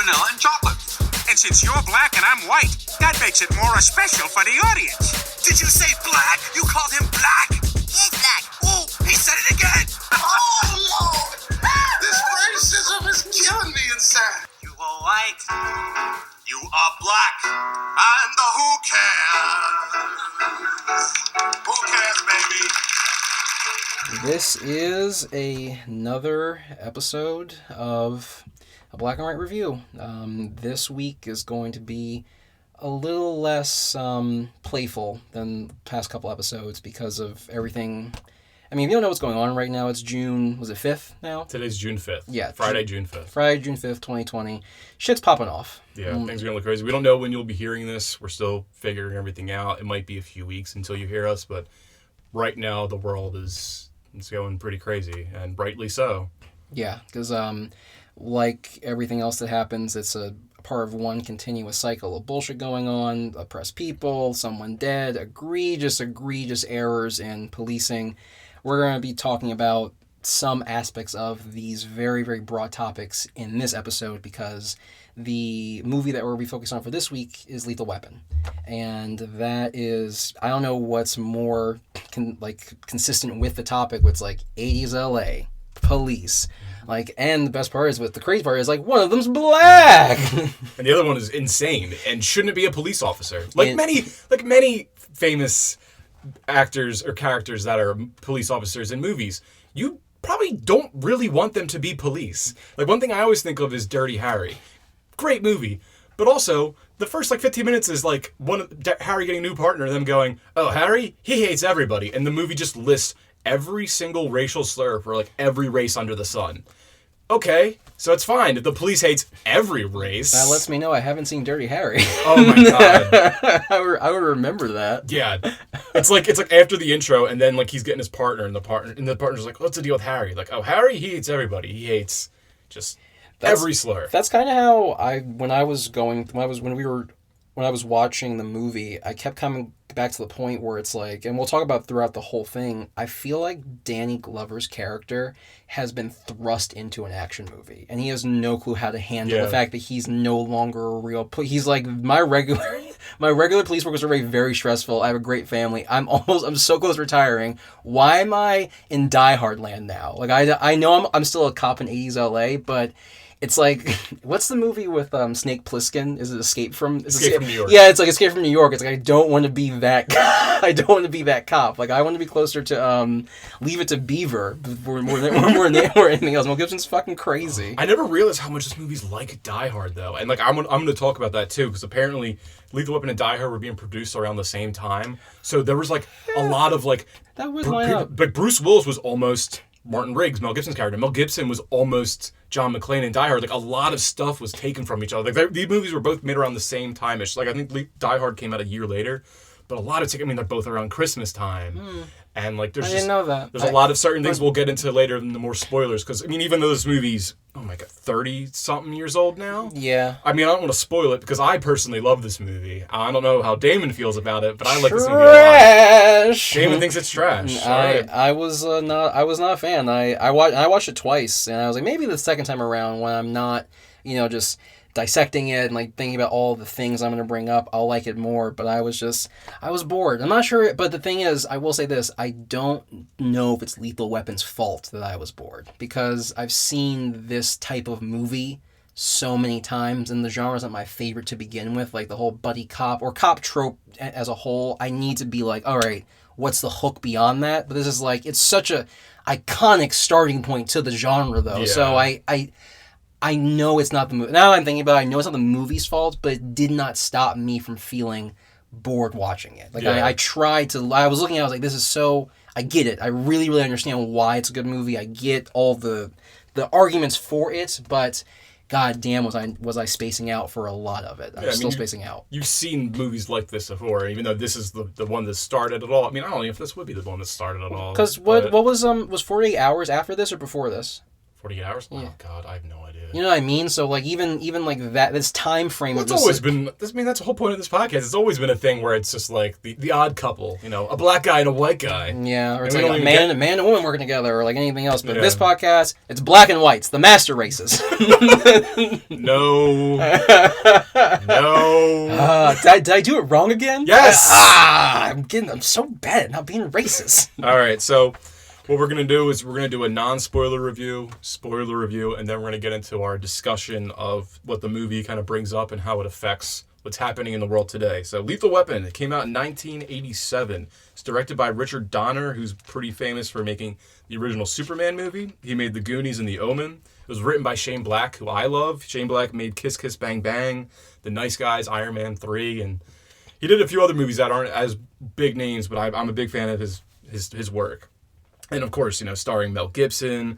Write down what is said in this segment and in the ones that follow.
vanilla and chocolate. And since you're black and I'm white, that makes it more special for the audience. Did you say black? You called him black? He's black. Oh, he said it again. Oh, Lord. This racism is killing me inside. You are white. You are black. And the who cares? Who cares, baby? This is another episode of a Black and White Review. This week is going to be a little less playful than the past couple episodes because of everything. I mean, if you don't know what's going on right now, it's June, was it 5th now? Today's June 5th. Yeah. Friday, June 5th. Friday, June 5th, 2020. Shit's popping off. Yeah, things are going to look crazy. We don't know when you'll be hearing this. We're still figuring everything out. It might be a few weeks until you hear us, but right now the world is going pretty crazy, and rightly so. Yeah, because like everything else that happens, it's a part of one continuous cycle of bullshit going on, oppressed people, someone dead, egregious errors in policing. We're going to be talking about some aspects of these very, very broad topics in this episode because the movie that we're going to be focused on for this week is Lethal Weapon. And that is, I don't know what's more consistent with the topic. It's like 80s LA, police. And the best part is, the crazy part is, one of them's black! And the other one is insane and shouldn't be a police officer. Many famous actors or characters that are police officers in movies, you probably don't really want them to be police. One thing I always think of is Dirty Harry. Great movie. But also, the first 15 minutes is Harry getting a new partner, them going, oh, Harry, he hates everybody. And the movie just lists every single racial slur for every race under the sun. Okay, so it's fine if the police hates every race. That lets me know I haven't seen Dirty Harry. Oh my god. I would remember that. Yeah. It's like after the intro and then he's getting his partner and the partner's like, what's the deal with Harry? Oh, Harry, he hates everybody. He hates just every slur. That's kind of how when I was watching the movie, I kept coming back to the point where it's and we'll talk about throughout the whole thing, I feel like Danny Glover's character has been thrust into an action movie, and he has no clue how to handle the fact that he's no longer a real he's my regular police work was already very stressful. I have a great family. I'm so close to retiring. Why am I in Die Hard land now? I know I'm still a cop in 80s LA, but it's what's the movie with Snake Plissken? Is it Escape from New York? Yeah, it's Escape from New York. It's I don't want to be that. I don't want to be that cop. I want to be closer to Leave It to Beaver more than anything else. Mel Gibson's fucking crazy. I never realized how much this movie's like Die Hard though, and I'm going to talk about that too because apparently Lethal Weapon and Die Hard were being produced around the same time, so there was a lot of that would line up. But Bruce Willis was almost Martin Riggs, Mel Gibson's character. Mel Gibson was almost John McClane in Die Hard. A lot of stuff was taken from each other. These movies were both made around the same time-ish. I think Die Hard came out a year later, but a lot of they're both around Christmas time. And there's I didn't know that. There's a lot of certain things we'll get into later in the more spoilers because even though this movie's 30-something years old now. Yeah. I don't want to spoil it because I personally love this movie. I don't know how Damon feels about it, but I like this movie a lot. Damon thinks it's trash. I was not a fan. I watched it twice, and I was maybe the second time around when I'm not, just dissecting it and thinking about all the things I'm going to bring up, I'll like it more. But I was bored. I'm not sure. But the thing is, I will say this: I don't know if it's Lethal Weapon's fault that I was bored because I've seen this type of movie so many times, and the genre is not my favorite to begin with. The whole buddy cop or cop trope as a whole, I need to be all right, what's the hook beyond that? But this is it's such a iconic starting point to the genre, though. Yeah. So I know it's not the movie. Now I'm thinking about it, I know it's not the movie's fault, but it did not stop me from feeling bored watching it. I tried to, I was looking at it, I was this is so, I get it. I really, really understand why it's a good movie. I get all the arguments for it, but god damn was I spacing out for a lot of it. I'm still spacing out. You've seen movies like this before, even though this is the one that started it all. I don't know if this would be the one that started it all. Because what was 48 Hours after this or before this? 48 hours? Yeah. Oh God, I have no idea. You know what I mean? So like even like that, this time frame. Well, it's always been. I mean, that's the whole point of this podcast. It's always been a thing where it's just like the odd couple. You know, a black guy and a white guy. Yeah, or it's And like we a don't man, even a man and a woman working together, or like anything else. But Yeah. this podcast, it's black and whites, the master races. No. No. Did I do it wrong again? Yes. I'm so bad at not being racist. All right, so what we're going to do is we're going to do a non-spoiler review, spoiler review, and then we're going to get into our discussion of what the movie kind of brings up and how it affects what's happening in the world today. So Lethal Weapon, it came out in 1987. It's directed by Richard Donner, who's pretty famous for making the original Superman movie. He made The Goonies and The Omen. It was written by Shane Black, who I love. Shane Black made Kiss Kiss Bang Bang, The Nice Guys, Iron Man 3, and he did a few other movies that aren't as big names, but I'm a big fan of his work. And of course, you know, starring Mel Gibson.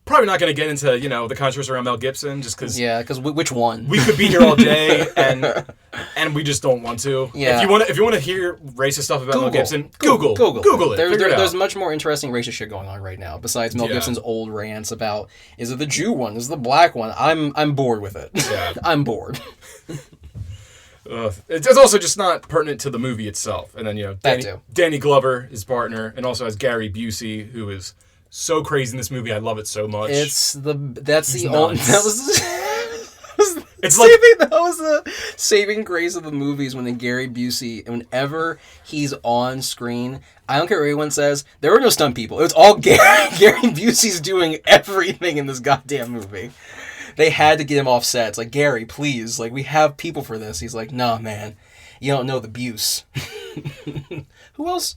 Probably not going to get into, you know, the controversy around Mel Gibson, just because. Yeah, because which one? We could be here all day, and we just don't want to. Yeah. If you want to hear racist stuff about Mel Gibson, Google it. There's much more interesting racist shit going on right now. Besides Mel Yeah. Gibson's old rants about is it the Jew one, is it the black one? I'm bored with it. Yeah. I'm bored. It's also just not pertinent to the movie itself. And then, you know, That too. Danny Glover, his partner, and also has Gary Busey, who is so crazy in this movie. I love it so much. It's the He's only nuts. that was It's like that was the saving grace of the movies when Gary Busey, whenever he's on screen, I don't care what anyone says, there were no stunt people. It was all Gary Busey's doing everything in this goddamn movie. They had to get him off set. It's like, Gary, please, like, we have people for this. He's like, nah, man, you don't know the Buse. Who else,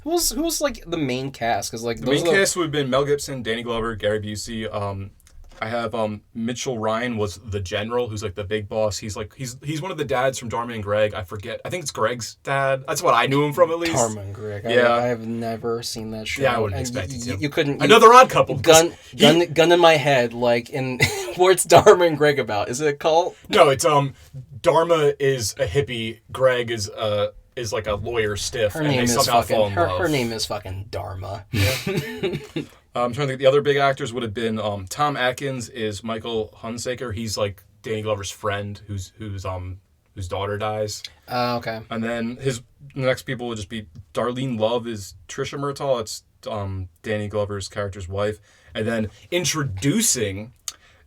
like, the main cast? Because, like, the main cast would have been Mel Gibson, Danny Glover, Gary Busey. I have Mitchell Ryan was the general, who's like the big boss. He's one of the dads from Dharma and Greg. I forget. I think it's Greg's dad. That's what I knew him from, at least. Dharma and Greg. Yeah. I have never seen that show. Yeah, I wouldn't expect you to. You couldn't. Another odd couple. Gun in my head, like in what's Dharma and Greg about? Is it a cult? No, it's Dharma is a hippie. Greg is like a lawyer stiff, Her and name they is somehow fall fucking. in Her love. name is fucking Dharma. I'm trying to think. The other big actors would have been Tom Atkins is Michael Hunsaker. He's like Danny Glover's friend, whose daughter dies. Okay. And then the next people would just be Darlene Love is Trisha Murtaugh. It's Danny Glover's character's wife. And then introducing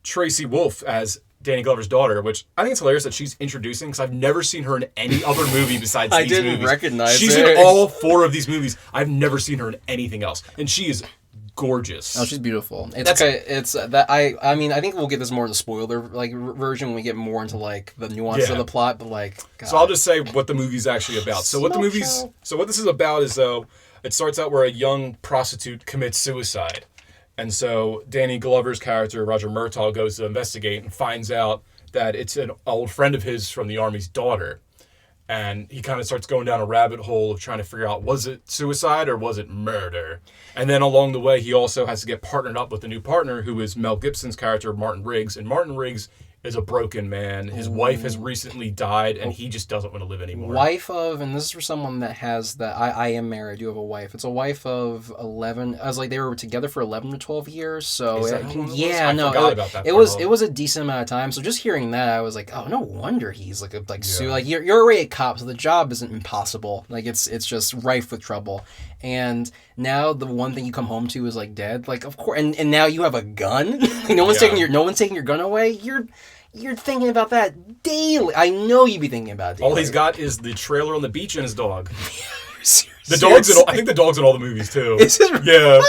Tracy Wolf as Danny Glover's daughter, which I think it's hilarious that she's introducing because I've never seen her in any other movie besides these movies. I didn't recognize She's her. in all 4 of these movies. I've never seen her in anything else, and she is gorgeous. Oh, she's beautiful. It's that I mean I think we'll get this more in the spoiler like version when we get more into like the nuances of the plot. But like, God. So I'll just say what the movie's actually about. So what this is about is though it starts out where a young prostitute commits suicide. And so Danny Glover's character, Roger Murtaugh, goes to investigate and finds out that it's an old friend of his from the Army's daughter. And he kind of starts going down a rabbit hole of trying to figure out, was it suicide or was it murder? And then along the way, he also has to get partnered up with a new partner who is Mel Gibson's character, Martin Riggs. And Martin Riggs is a broken man. His wife has recently died, and he just doesn't want to live anymore. Wife of, and this is for someone that has that. I am married. I do have a wife. It's a wife of 11. I was like, they were together for 11 to 12 years. So Is that how long it was? yeah, I no, forgot about that it part. was a decent amount of time. So just hearing that, I was like, oh, no wonder he's like like you're already a cop, so the job isn't impossible. Like it's just rife with trouble. And now the one thing you come home to is like dead. Like of course, and now you have a gun. Like, no one's taking your gun away. You're thinking about that daily. I know you'd be thinking about it daily. All he's got is the trailer on the beach and his dog. The Dog's I think the dog's in all the movies too. Is it? Yeah.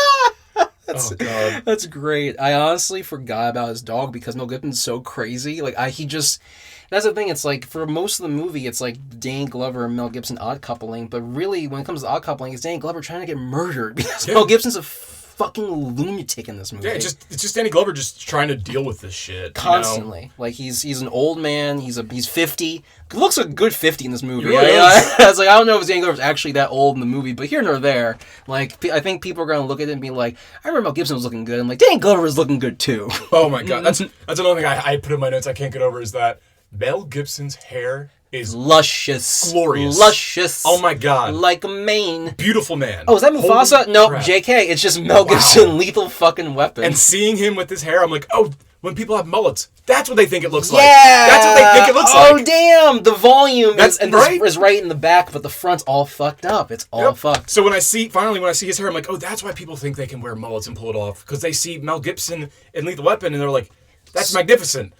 That's, oh God. That's great. I honestly forgot about his dog because Mel Gibson's so crazy. Like that's the thing. It's like for most of the movie, it's like Danny Glover and Mel Gibson odd coupling. But really, when it comes to odd coupling, it's Danny Glover trying to get murdered because Mel Gibson's a fucking lunatic in this movie. Yeah, it's just Danny Glover just trying to deal with this shit constantly. You know? Like he's an old man. He's 50. Looks a good 50 in this movie. Really I was like, I don't know if Danny Glover's actually that old in the movie, but here nor there. Like I think people are gonna look at it and be like, I remember Mel Gibson was looking good. I'm like, Danny Glover is looking good too. Oh my God, that's another thing I put in my notes I can't get over is that Mel Gibson's hair is luscious. glorious. Luscious. Oh my god. Like a mane. Beautiful man. Oh, is that Mufasa? Holy No, crap. JK. It's just Mel Gibson, Lethal fucking Weapon. And seeing him with his hair, I'm like, oh, when people have mullets, that's what they think it looks yeah! like. That's what they think it looks like. Oh, damn! The volume Right? is right in the back, but the front's all fucked up. It's all fucked. So when I see his hair, I'm like, oh, that's why people think they can wear mullets and pull it off. Because they see Mel Gibson in Lethal Weapon, and they're like, that's magnificent.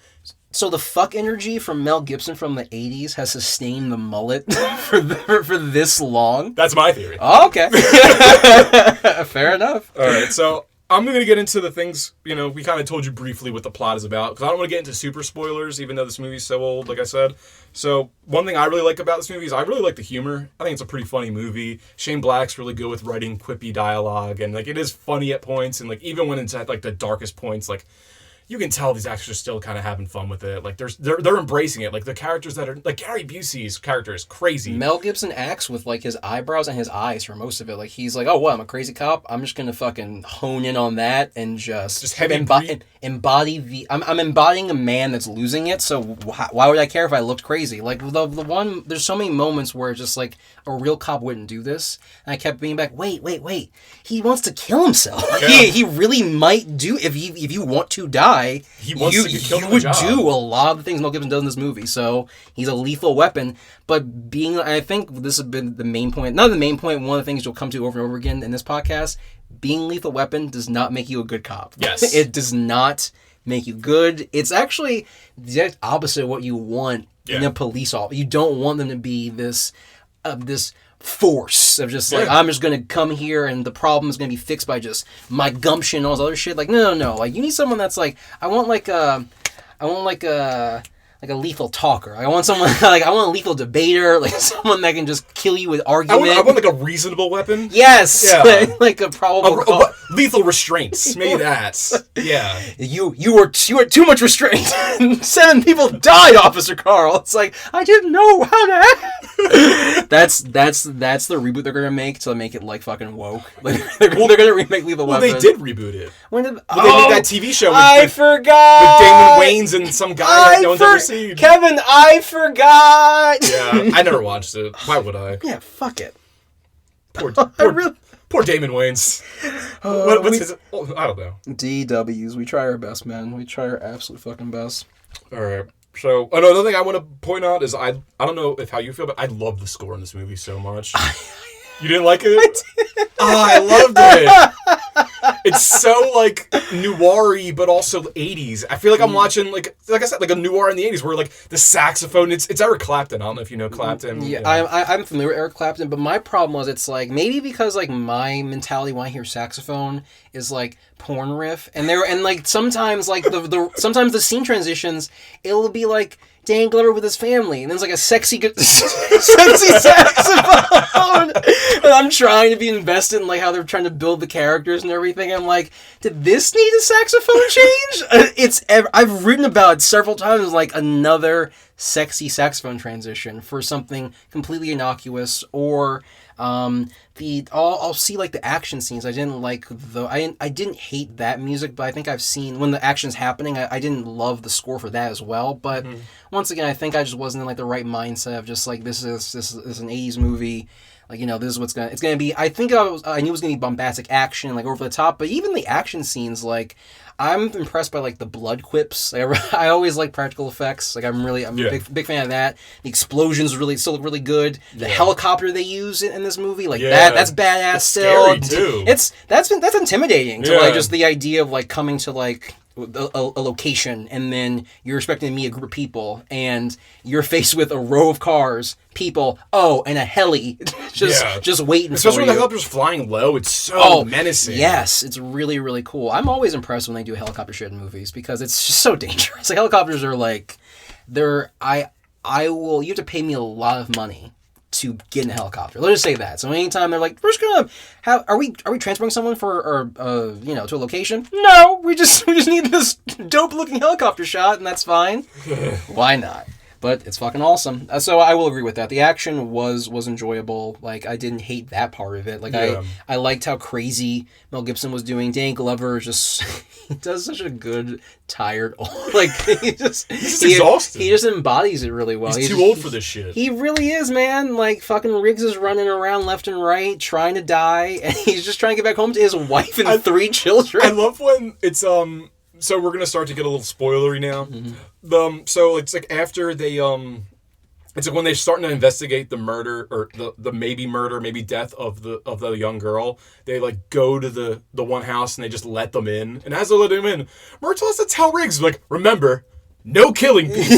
So the fuck energy from Mel Gibson from the 80s has sustained the mullet for this long? That's my theory. Oh, okay. Fair enough. All right, so I'm going to get into the things, we kind of told you briefly what the plot is about, because I don't want to get into super spoilers, even though this movie's so old, like I said. So one thing I really like about this movie is I really like the humor. I think it's a pretty funny movie. Shane Black's really good with writing quippy dialogue, and, it is funny at points, and, even when it's at, the darkest points, you can tell these actors are still kind of having fun with it. They're embracing it. The characters that are... Gary Busey's character is crazy. Mel Gibson acts with, his eyebrows and his eyes for most of it. He's like, oh, what, I'm a crazy cop? I'm just gonna fucking hone in on that and just heavy embody the... I'm embodying a man that's losing it, so why would I care if I looked crazy? The one... There's so many moments where it's just, a real cop wouldn't do this. And I kept being back, wait. He wants to kill himself. Yeah. He really might do... If you want to die... He wants to get killed you on would the job. do a lot of the things Mel Gibson does in this movie, so he's a lethal weapon. But I think this has been the main point, not the main point, one of the things you'll come to over and over again in this podcast, being lethal weapon does not make you a good cop. Yes. It does not make you good. It's actually the exact opposite of what you want in a police officer. You don't want them to be this force of just I'm just gonna come here and the problem is gonna be fixed by just my gumption and all this other shit. No. You need someone that's I want a lethal talker. I want someone I want a lethal debater, someone that can just kill you with argument. I want a reasonable weapon. Yes, Yeah. a probable lethal restraints. Maybe that. Yeah. You were too much restraint. 7 people died, Officer Carl. It's I didn't know how to act. That's the reboot they're gonna make to make it fucking woke. They're gonna remake Lethal Weapon. Well, they did reboot it. When did They made that TV show I forgot with Damon Wayans and some guy that no one's ever seen. Kevin, I forgot. Yeah, I never watched it. Why would I? Yeah, fuck it. Poor Damon Wayans. What's his? Oh, I don't know. DWs. We try our best, man. We try our absolute fucking best. All right. So another thing I want to point out is I don't know how you feel, but I love the score in this movie so much. You didn't like it? I loved it. It's so noir-y, but also 80s. I feel like I'm watching like I said, a noir in the 80s where the saxophone. It's Eric Clapton. I don't know if you know Clapton. Yeah, I'm familiar with Eric Clapton, but my problem was it's maybe because my mentality when I hear saxophone is porn riff, and sometimes sometimes the scene transitions, it'll be Dan Glover with his family, and there's a sexy saxophone, and I'm trying to be invested in how they're trying to build the characters and everything. I'm did this need a saxophone change? I've written about it several times, another sexy saxophone transition for something completely innocuous, or I'll see the action scenes. I didn't I didn't hate that music, but I think I've seen when the action's happening, I didn't love the score for that as well. But once again, I think I just wasn't in the right mindset of just this is an 80s movie. This is what's it's gonna be. I think I knew it was gonna be bombastic action, over the top. But even the action scenes, I'm impressed by the blood quips. I always like practical effects. I'm a big fan of that. The explosions still look really good. The helicopter they use in this movie, that's badass. It's still, scary too. That's intimidating to just the idea of coming to a location, and then you're expecting to meet a group of people, and you're faced with a row of cars, people, and a heli just waiting. Especially for when the you. helicopter's flying low, it's so menacing. Yes, it's really, really cool. I'm always impressed when they do helicopter shit in movies because it's just so dangerous. Helicopters are you have to pay me a lot of money to get in a helicopter. Let's just say that. So anytime they're we're just gonna have, are we transporting someone to a location? No, we just need this dope looking helicopter shot, and that's fine. Why not? But it's fucking awesome. So I will agree with that. The action was enjoyable. Like, I didn't hate that part of it. Like, I liked how crazy Mel Gibson was doing. Danny Glover just he does such a good tired old, like he's exhausted. He just embodies it really well. He's too old for this shit. He really is, man. Like, fucking Riggs is running around left and right trying to die, and he's just trying to get back home to his wife and 3 children. I love when it's so we're gonna start to get a little spoilery now. Mm-hmm. So it's like after they it's like when they're starting to investigate the murder or the maybe death of the young girl. They like go to the one house and they just let them in. And as they let them in, Murtaugh has to tell Riggs, like, remember, no killing people.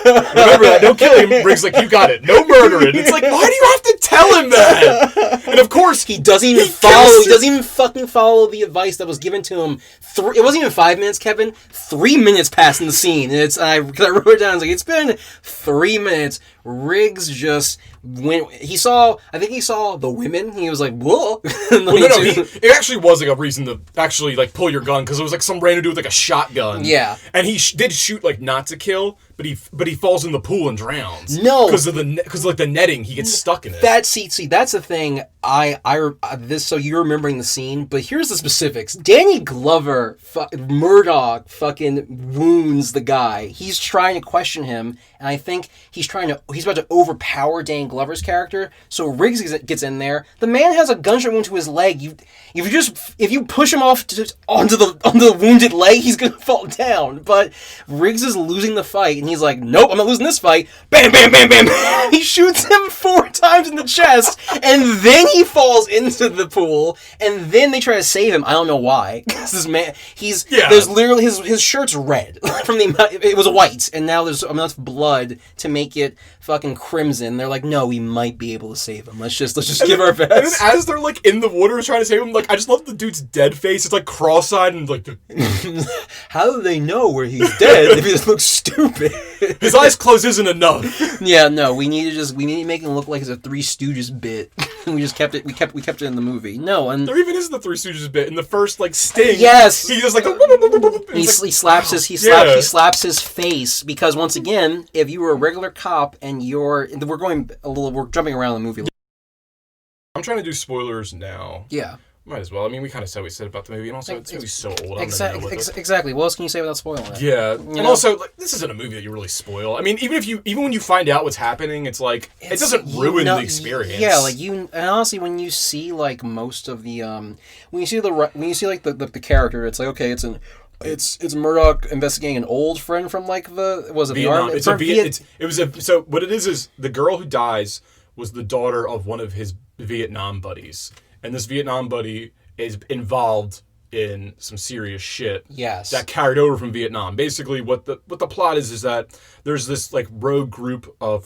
Remember that, no killing. Riggs like, you got it, no murdering. It's like, why do you have to tell him that? And of course, he doesn't even follow. He doesn't even fucking follow the advice that was given to him. It wasn't even 5 minutes, Kevin. 3 minutes passed in the scene, and because I wrote it down. I was like, it's been 3 minutes. Riggs just went. I think he saw the women. He was like, whoa. It actually was like a reason to actually like pull your gun, because it was like some random dude with like a shotgun. Yeah, and he did shoot like not to kill, but he falls in the pool and drowns. No, because of the netting, he gets stuck in it. See, that's the thing. So you're remembering the scene, but here's the specifics. Danny Glover, Murdoch, fucking wounds the guy. He's trying to question him, and I think he's about to overpower Danny Glover's character. So Riggs gets in there. The man has a gunshot wound to his leg. If you push him off onto the wounded leg, he's gonna fall down. But Riggs is losing the fight, and he's like, nope, I'm not losing this fight. Bam, bam, bam, bam. He shoots him 4 times in the chest, and then he falls into the pool, and then they try to save him. I don't know why. This man, there's literally his shirt's red from the amount. It was white, and now there's enough blood to make it fucking crimson. They're like, no, we might be able to save him. Let's just give our best. And then as they're like in the water trying to save him, like, I just love the dude's dead face. It's like cross-eyed and like. How do they know where he's dead if he just looks stupid? His eyes closed isn't enough. Yeah, no, we need to make him look like it's a Three Stooges bit. We just kept it. We kept it in the movie. No, and there even is the Three Stooges bit in the first like sting. Yes, he just like he slaps his face, because once again, if you were a regular cop and we're jumping around the movie. I'm trying to do spoilers now. Yeah. Might as well. I mean, we kind of said what we said about the movie, and also it's movie's so old. Exactly. What else can you say without spoiling it? Yeah, and also, like, this isn't a movie that you really spoil. I mean, even when you find out what's happening, it doesn't ruin the experience. Yeah, like and honestly, when you see like most of the when you see like the character, it's like, okay, it's Murdoch investigating an old friend from like the army. So what it is the girl who dies was the daughter of one of his Vietnam buddies. And this Vietnam buddy is involved in some serious shit. Yes. That carried over from Vietnam. Basically, what the plot is that there's this like rogue group of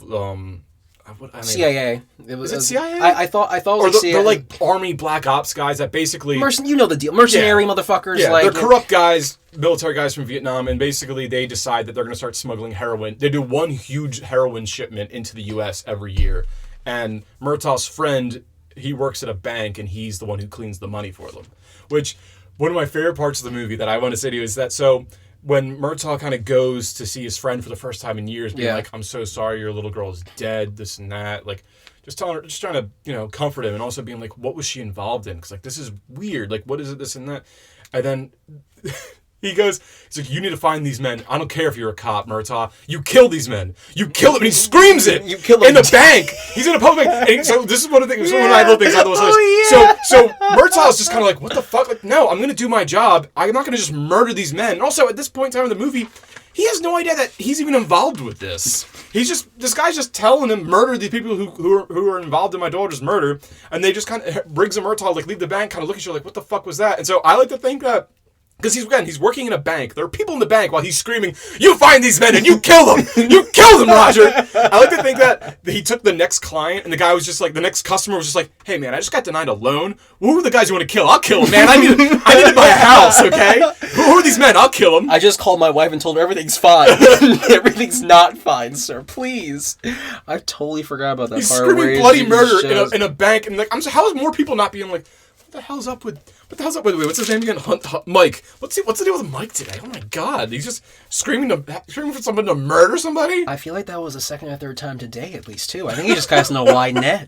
CIA. Is it CIA? I thought it was CIA. They're like army black ops guys that basically you know the deal. Mercenary motherfuckers. Yeah, like, they're corrupt guys, military guys from Vietnam, and basically they decide that they're going to start smuggling heroin. They do one huge heroin shipment into the U.S. every year, and Murtaugh's friend, he works at a bank, and he's the one who cleans the money for them. Which, one of my favorite parts of the movie that I want to say to you is that, so when Murtaugh kind of goes to see his friend for the first time in years, being like, I'm so sorry, your little girl is dead, this and that, like, just trying to, comfort him, and also being like, what was she involved in? Because, like, this is weird, like, what is it, this and that? And then he's like, you need to find these men. I don't care if you're a cop, Murtaugh. You kill these men. You kill them. And he screams it. You kill them in the bank. He's in a public bank. And so this is one of the things. One of my little things I thought was hilarious. So Murtaugh's just kind of like, what the fuck? Like, no, I'm going to do my job. I'm not going to just murder these men. And also, at this point in time in the movie, he has no idea that he's even involved with this. This guy's just telling him, murder the people who are involved in my daughter's murder. And they just kind of, Riggs and Murtaugh, like, leave the bank, kind of look at you like, what the fuck was that? And so I like to think that, because he's working in a bank. There are people in the bank while he's screaming, you find these men and you kill them! You kill them, Roger! I like to think that he took the next client, and the guy was just like, the next customer was just like, hey man, I just got denied a loan. Who are the guys you want to kill? I'll kill them, man. I need to buy a house, okay? Who are these men? I'll kill them. I just called my wife and told her everything's fine. Everything's not fine, sir. Please. I totally forgot about that he's part. He's screaming bloody murder in a bank, and like, how is more people not being like, what the hell's up with what's his name again? Mike. What's the deal with Mike today? Oh my God, he's just screaming for someone to murder somebody. I feel like that was the second or third time today, at least too. I think he just casts a wide net.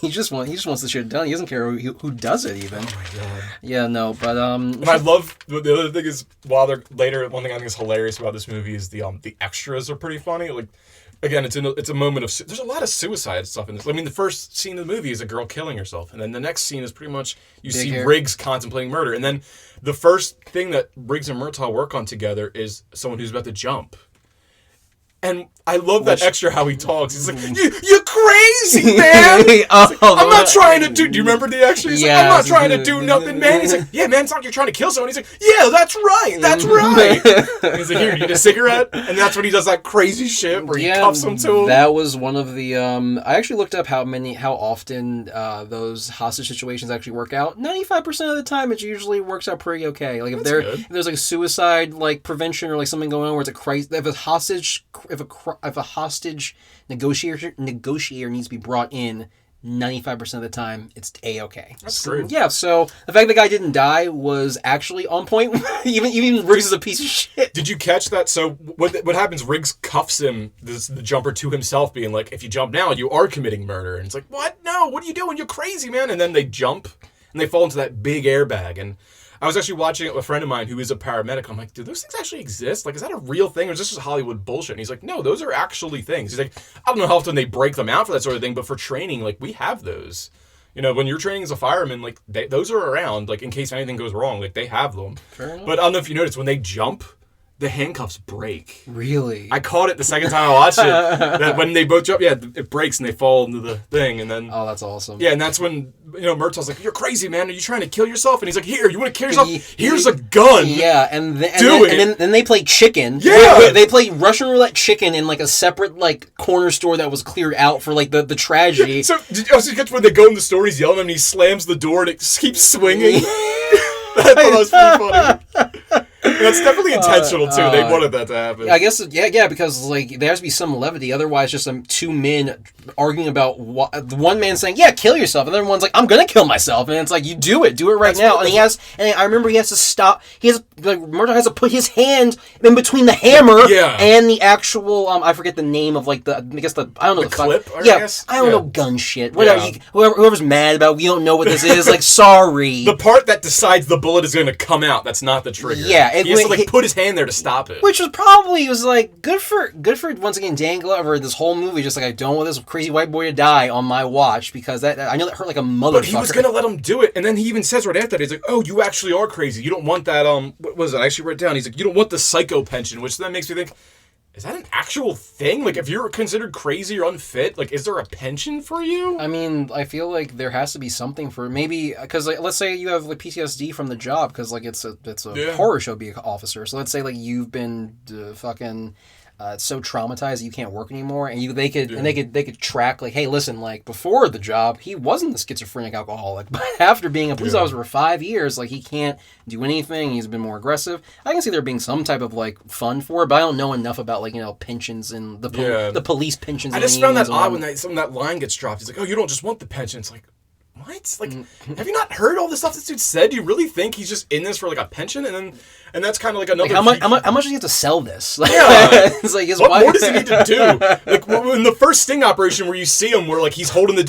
he just wants the shit done. He doesn't care who does it even. Oh my God. Yeah, no, but And I love the other thing is while they're later. One thing I think is hilarious about this movie is the extras are pretty funny. Like, again, it's a moment of there's a lot of suicide stuff in this. I mean, the first scene of the movie is a girl killing herself, and then the next scene is pretty much you see hair. Riggs contemplating murder, and then the first thing that Riggs and Murtaugh work on together is someone who's about to jump. And I love that extra how he talks. He's like, "You're crazy, man." Like, I'm not trying to do. Do you remember the extra? He's like, "I'm not trying to do nothing, man." He's like, "Yeah, man, it's not like you're trying to kill someone." He's like, "Yeah, that's right. And he's like, "Here, you need a cigarette?" And that's when he does that crazy shit where he cuffs him to him. That was one of the. I actually looked up how often those hostage situations actually work out. 95% of the time, it usually works out pretty okay. Like if there's like a suicide like prevention or like something going on where it's a crisis, if a hostage negotiator needs to be brought in, 95% of the time it's A-okay. That's great. Yeah, so the fact the guy didn't die was actually on point. even Riggs is a piece of shit. Did you catch that? So what happens? Riggs cuffs him, the jumper, to himself, being like, "If you jump now, you are committing murder." And it's like, "What? No, what are you doing? You're crazy, man." And then they jump and they fall into that big airbag. And I was actually watching it with a friend of mine who is a paramedic. I'm like, "Do those things actually exist? Like, is that a real thing, or is this just Hollywood bullshit?" And he's like, "No, those are actually things." He's like, "I don't know how often they break them out for that sort of thing, but for training, like, we have those. You know, when you're training as a fireman, like, those are around, like, in case anything goes wrong. Like, they have them." Fair enough. But I don't know if you noticed, when they jump, the handcuffs break. Really? I caught it the second time I watched it. That when they both jump, it breaks and they fall into the thing, and then Oh, that's awesome. yeah, and that's when Murtaugh's like, "You're crazy, man. Are you trying to kill yourself?" And he's like, "Here, you want to kill yourself? Here's a gun." Yeah, and then they play chicken. Yeah, they play Russian roulette chicken in like a separate like corner store that was cleared out for like the tragedy. So did you also catch when they go in the store, he's yelling at him and he slams the door and it keeps swinging? I thought that was pretty funny. That's definitely intentional too. They wanted that to happen. I guess, yeah, because like there has to be some levity. Otherwise, just two men arguing about the one man saying, "Yeah, kill yourself," and the other one's like, "I'm gonna kill myself," and it's like, "You do it right now." And I remember he has to stop. Murtaugh has to put his hand in between the hammer and the actual. I forget the name of like I don't know the clip. I don't know gun shit. Whatever. Whoever's mad about, we don't know what this is. Like, sorry. The part that decides the bullet is going to come out. That's not the trigger. Yeah. He has to put his hand there to stop it. Which was good for once again Dan Glover. This whole movie, just like, I don't want this crazy white boy to die on my watch, because I know that hurt like a motherfucker. But he was gonna let him do it, and then he even says right after that, he's like, "Oh, you actually are crazy. You don't want that what was it? I actually wrote it down. He's like, "You don't want the psycho pension," which then makes me think, is that an actual thing? Like, if you're considered crazy or unfit, like, is there a pension for you? I mean, I feel like there has to be something for maybe, because like, let's say you have like PTSD from the job, because like it's a horror show being an officer. So let's say like you've been fucking so traumatized that you can't work anymore, and they could track like, hey, listen, like before the job he wasn't the schizophrenic alcoholic, but after being a police officer for 5 years, like he can't do anything. He's been more aggressive. I can see there being some type of like fund for it, but I don't know enough about like pensions and the police pensions. I just found that odd when that line gets dropped. He's like, "Oh, you don't just want the pension." It's like, what? Like, have you not heard all the stuff this dude said? Do you really think he's just in this for like a pension? And that's kind of like another. Like how much does he have to sell this? Like, yeah. It's like what more does he need to do? Like in the first sting operation where you see him, where like he's holding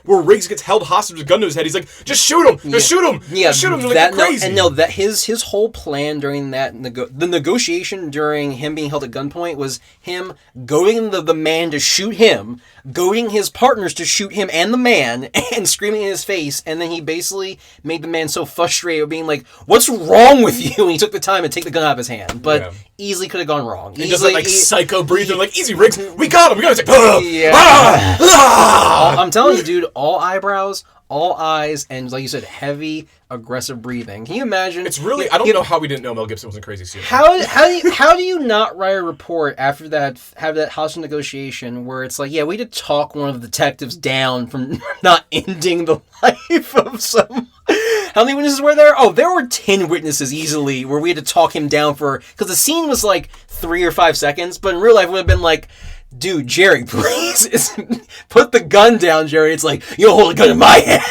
where Riggs gets held hostage with a gun to his head. He's like, "Just shoot him! Just shoot him! Yeah, just shoot him!" Like, crazy. That his whole plan during that the negotiation during him being held at gunpoint was him goading the man to shoot him, goading his partners to shoot him and the man, and screaming in his face. And then he basically made the man so frustrated, being like, "What's wrong with you?" And he took the time to take the gun out of his hand, but easily could have gone wrong. He does like psycho breathing, like, "Easy, Riggs, we got him. We got him." I'm telling you, dude, all eyebrows, all eyes, and like you said, heavy aggressive breathing. Can you imagine? It's really, I don't know how we didn't know Mel Gibson wasn't crazy soon. How do you not write a report after that, have that hostage negotiation where it's like, yeah, we had to talk one of the detectives down from not ending the life of some How many witnesses were there? Oh, there were 10 witnesses easily where we had to talk him down because the scene was like 3 or 5 seconds, but in real life it would have been like, dude, Jerry, please put the gun down, Jerry. It's like, you don't hold a gun in my hand.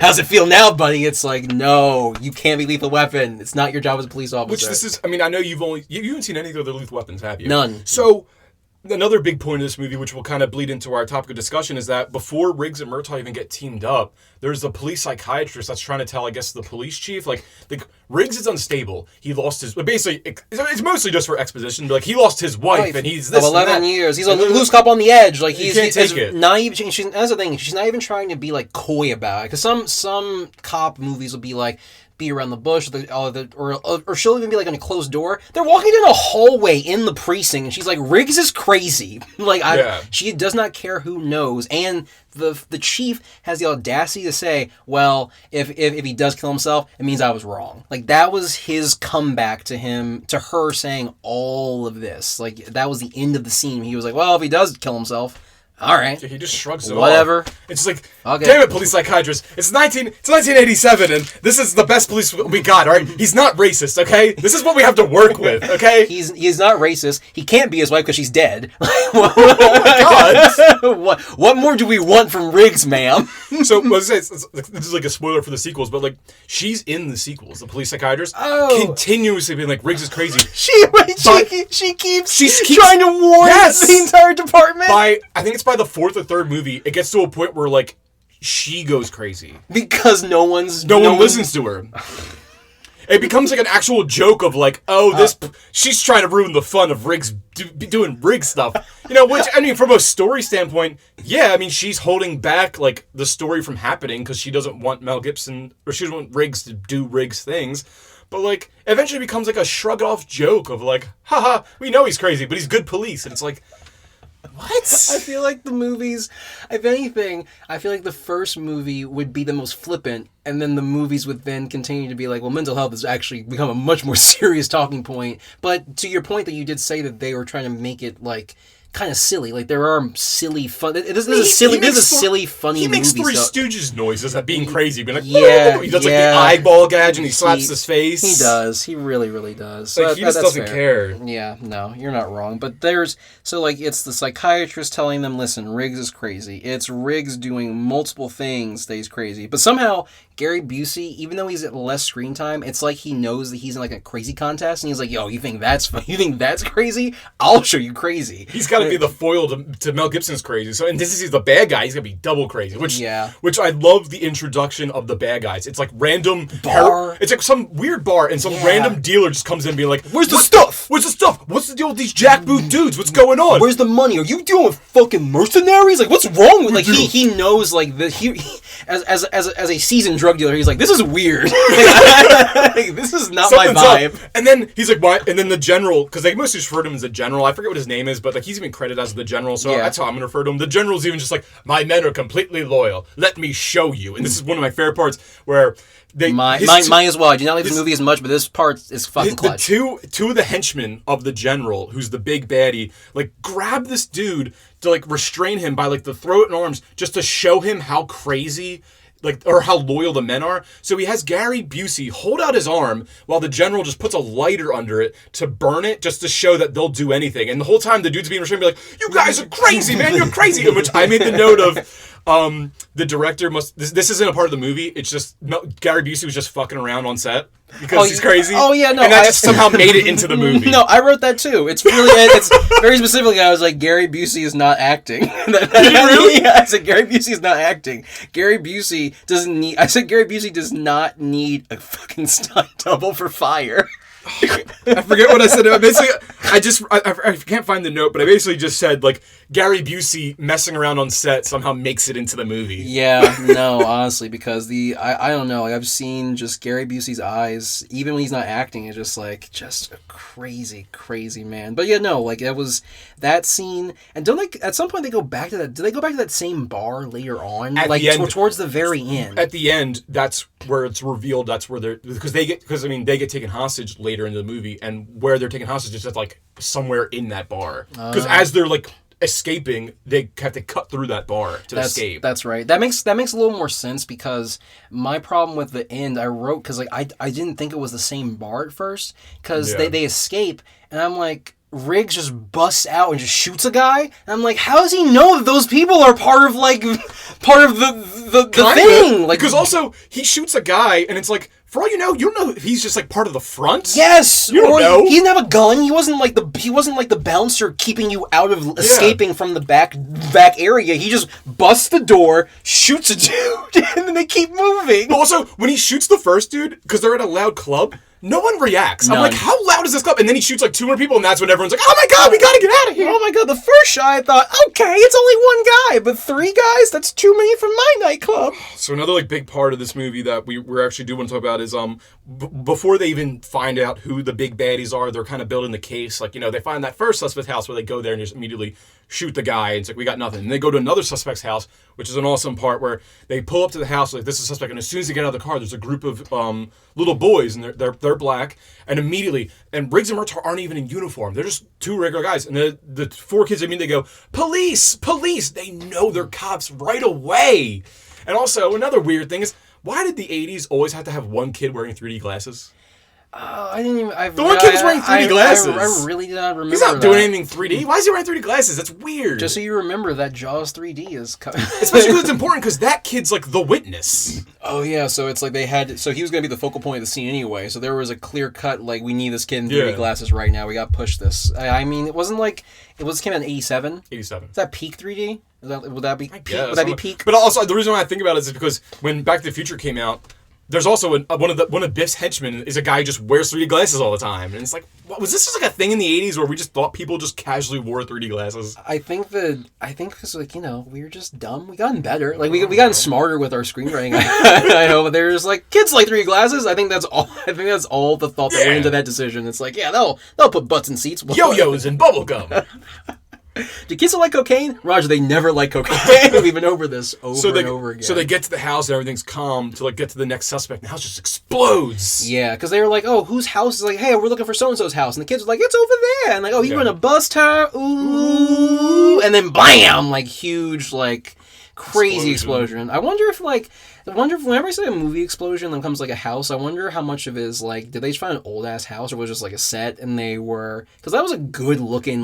How's it feel now, buddy? It's like, no, you can't be lethal weapon. It's not your job as a police officer. Which this is, I mean, I know you haven't seen any other lethal weapons, have you? None. So, another big point of this movie, which will kind of bleed into our topic of discussion, is that before Riggs and Murtaugh even get teamed up, there's the police psychiatrist that's trying to tell, I guess, the police chief, like Riggs is unstable. He lost his, basically, it's mostly just for exposition, but like, he lost his wife, and he's this 11 years. He's a loose cop on the edge. Like, he's take it. Not even, that's the thing, she's not even trying to be, like, coy about it. Because some cop movies will be like, be around the bush, or she'll even be like on a closed door. They're walking down a hallway in the precinct, and she's like, "Riggs is crazy." She does not care who knows. And the chief has the audacity to say, "Well, if he does kill himself, it means I was wrong." Like, that was his comeback to her saying all of this. Like, that was the end of the scene. He was like, "Well, if he does kill himself, all right." He just shrugs it Whatever. off. It's just like, okay. Damn it, police psychiatrist. It's 1987, and this is the best police we got, all right? He's not racist, okay? This is what we have to work with, okay? He's not racist. He can't be his wife because she's dead. God. What more do we want from Riggs, ma'am? So, this is like a spoiler for the sequels, but like, she's in the sequels. The police psychiatrist continuously being like, Riggs is crazy. She keeps trying to warn the entire department. I think it's by the 4th or 3rd movie, it gets to a point where like she goes crazy because no one listens to her. It becomes like an actual joke of like, she's trying to ruin the fun of Riggs doing Riggs stuff. Which, I mean, from a story standpoint, yeah, I mean, she's holding back like the story from happening because she doesn't want Mel Gibson, or she doesn't want Riggs to do Riggs things. But like, eventually it becomes like a shrug off joke of like, haha, we know he's crazy, but he's good police. And it's like, what? I feel like the movies, if anything, I feel like the first movie would be the most flippant, and then the movies would then continue to be like, well, mental health has actually become a much more serious talking point. But to your point that you did say that they were trying to make it like kind of silly. Like, there are silly fun. This is a silly, funny movie. He makes Three Stooges noises at being crazy, being like, yeah, he does like the eyeball gouge and he slaps his face. He does. He really, really does. Like, he just doesn't care. Yeah, no, you're not wrong. But it's the psychiatrist telling them, listen, Riggs is crazy. It's Riggs doing multiple things that he's crazy. But somehow, Gary Busey, even though he's at less screen time, it's like he knows that he's in like a crazy contest, and he's like, yo, you think that's crazy? I'll show you crazy. He's got to be the foil to Mel Gibson's crazy. So, and this is the bad guy. He's gonna be double crazy. Which I love the introduction of the bad guys. It's like random bar. It's like some weird bar, and some random dealer just comes in and being like, "Where's the stuff? Where's the stuff? What's the deal with these jackboot dudes? What's going on? Where's the money? Are you dealing with fucking mercenaries? Like, what's wrong with like he knows like as a seasoned drug dealer, he's like, this is weird. This is not my vibe. Up. And then he's like, why? And then the general, because they mostly refer to him as the general. I forget what his name is, but like he's even credited as the general, so that's how I'm gonna refer to him. The general's even just like, my men are completely loyal. Let me show you. And this is one of my favorite parts where mine as well. I do not like this movie as much, but this part is fucking clutch. Two of the henchmen of the general, who's the big baddie, like grab this dude to like restrain him by like the throat and arms, just to show him how crazy, like, or how loyal the men are. So he has Gary Busey hold out his arm while the general just puts a lighter under it to burn it, just to show that they'll do anything. And the whole time the dude's being restrained, be like, you guys are crazy, man, you're crazy. In which I made the note of, the director this isn't a part of the movie, it's just Gary Busey was just fucking around on set because he's crazy. Oh yeah, no. And that just somehow made it into the movie. No, I wrote that too. It's very specifically, I was like, Gary Busey is not acting. Did you really? Yeah, I said Gary Busey is not acting. Gary Busey does not need a fucking stunt double for fire. I forget what I said. Basically, I can't find the note, but I basically just said, like, Gary Busey messing around on set somehow makes it into the movie. Yeah, no, honestly, because I don't know, like, I've seen just Gary Busey's eyes, even when he's not acting, it's just like, just a crazy, crazy man. But yeah, no, like, it was that scene, and don't like, at some point they go back to that, do they go back to that same bar later on? At like, the end, towards the very end. At the end, that's where it's revealed, that's where they get taken hostage later in the movie, and where they're taken hostage is just like somewhere in that bar. Because as they're like escaping, they have to cut through that bar to escape. That's right. That makes a little more sense, because my problem with the end, I wrote, because like I didn't think it was the same bar at first, because they escape, and I'm like, Riggs just busts out and just shoots a guy, and I'm like, how does he know that those people are part of the thing? Like, because also he shoots a guy, and it's like, for all you don't know if he's just like part of the front. Yes, you don't know. He didn't have a gun. He wasn't like the bouncer keeping you out of escaping from the back area. He just busts the door, shoots a dude, and then they keep moving. But also, when he shoots the first dude, because they're at a loud club, no one reacts. None. I'm like, how loud is this club? And then he shoots like 200 people, and that's when everyone's like, oh my god, we gotta get out of here. Oh my god, the first shot I thought, okay, it's only one guy, but 3 guys, that's too many for my nightclub. So another like big part of this movie that we're actually do want to talk about is before they even find out who the big baddies are, they're kind of building the case. Like, they find that first suspect house where they go there and just immediately shoot the guy, and it's like, we got nothing. And they go to another suspect's house, which is an awesome part where they pull up to the house like, this is a suspect, and as soon as they get out of the car, there's a group of little boys, and they're black, and immediately, and Riggs and Murtaugh aren't even in uniform. They're just 2 regular guys, and the 4 kids immediately go, police, police. They know they're cops right away. And also, another weird thing is, why did the 80s always have to have one kid wearing 3D glasses? I didn't even. The one kid was wearing 3D glasses. I really did not remember. He's not doing anything 3D. Why is he wearing 3D glasses? That's weird. Just so you remember that Jaws 3D is coming. Especially because it's important, because that kid's like the witness. Oh yeah, so it's like so he was gonna be the focal point of the scene anyway. So there was a clear cut, like, we need this kid in 3D glasses right now. We got to push this. I mean, it wasn't like came out in 87. 87. Is that peak 3D? Would that be peak? Yeah, would that be peak? But also, the reason why I think about it is because when Back to the Future came out, there's also one of Biff's henchmen is a guy who just wears 3D glasses all the time, and it's like, what, was this just like a thing in the 80s where we just thought people just casually wore 3D glasses? I think because like, we were just dumb. We gotten better. Like we gotten smarter with our screenwriting. I know, but there's like kids like 3D glasses. I think that's all the thought that went into that decision. It's like, they'll put butts in seats. Yo-yos and bubblegum. Do kids like cocaine? Roger, they never like cocaine. We've been over this over and over again. So they get to the house and everything's calm to like get to the next suspect, and the house just explodes. Yeah, because they were like, oh, whose house is like, hey, we're looking for so-and-so's house. And the kids are like, it's over there. And like, oh, you in a bus tire? Ooh. And then bam, like huge, like crazy explosion. I wonder if whenever I say a movie explosion, then comes like a house, I wonder how much of it is like, did they just find an old ass house, or was it just like a set, and they were, because that was a good looking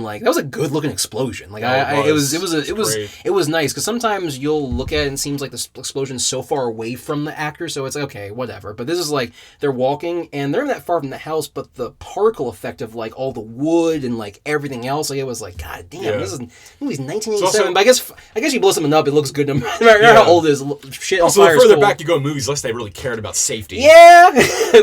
explosion. Like it was nice, because sometimes you'll look at it and it seems like the explosion's so far away from the actor, so it's like, okay, whatever. But this is like they're walking and they're not that far from the house, but the particle effect of like all the wood and like everything else, like it was like, god damn, this movie's 1987. But I guess you blow something up, it looks good no matter how old it is. Shit on fire. The further back you go in movies, less they really cared about safety. Yeah,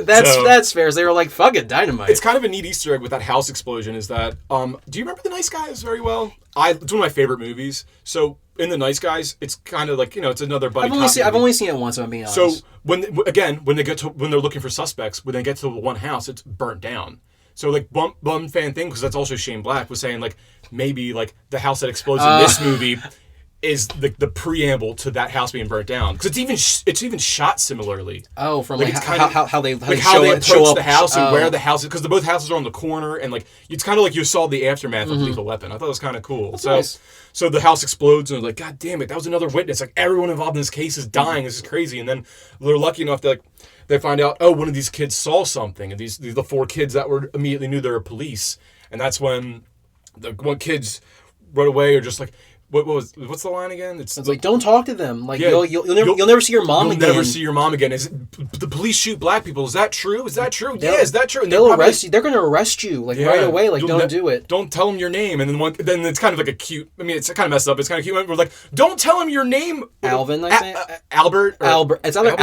that's fair. So they were like, fuck it, dynamite. It's kind of a neat Easter egg with that house explosion is that, do you remember The Nice Guys very well? It's one of my favorite movies. So in The Nice Guys, it's kind of like, it's another buddy cop I've only seen it once, if I'm being honest. So when they're looking for suspects, when they get to one house, it's burnt down. So like one fan thing, because that's also Shane Black, was saying like, maybe like the house that explodes in this movie is the preamble to that house being burnt down, because it's even shot similarly. Oh, from like how they approach the house and where the house is, because both houses are on the corner, and like it's kind of like you saw the aftermath of Lethal Weapon. I thought it was kind of cool. That's nice. So the house explodes, and they're like, God damn it, that was another witness. Like everyone involved in this case is dying. This is crazy. And then they're lucky enough to they find out, oh, one of these kids saw something, and these the 4 kids that immediately knew they were police, and that's when the one kids right away are just like, what's the line again? It's like, don't talk to them. Like, you'll never see your mom again. You'll never see your mom again. The police shoot black people? Is that true? Is that true? Yeah, is that true? And they'll arrest you. They're going to arrest you right away. Like, don't do it. Don't tell them your name. And then it's kind of like a cute. I mean, it's kind of messed up. It's kind of cute. We're like, don't tell them your name. Alvin, I think. Albert. Albert. It's either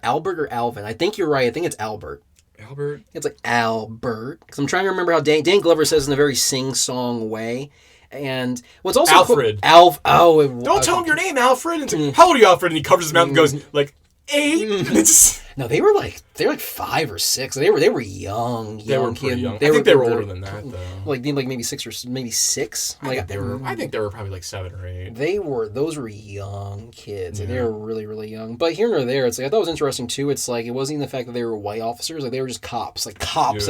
Albert or Alvin. I think you're right. I think it's Albert. Albert. It's like Albert. Because I'm trying to remember how Dan Glover says in a very sing-song way. And what's also Alfred. Don't tell him your name, Alfred. And how old are you, Alfred? And he covers his mouth and goes like 8. No, they were like They were like 5 or 6. They were young. They were pretty kids. young. I think they were older than that though. Like maybe 6 or maybe 6. I think they were probably like 7 or 8. Those were young kids. Yeah. Like, they were really, really young. But here nor there, it's like I thought it was interesting too. It's like it wasn't even the fact that they were white officers. Like they were just cops. Like cops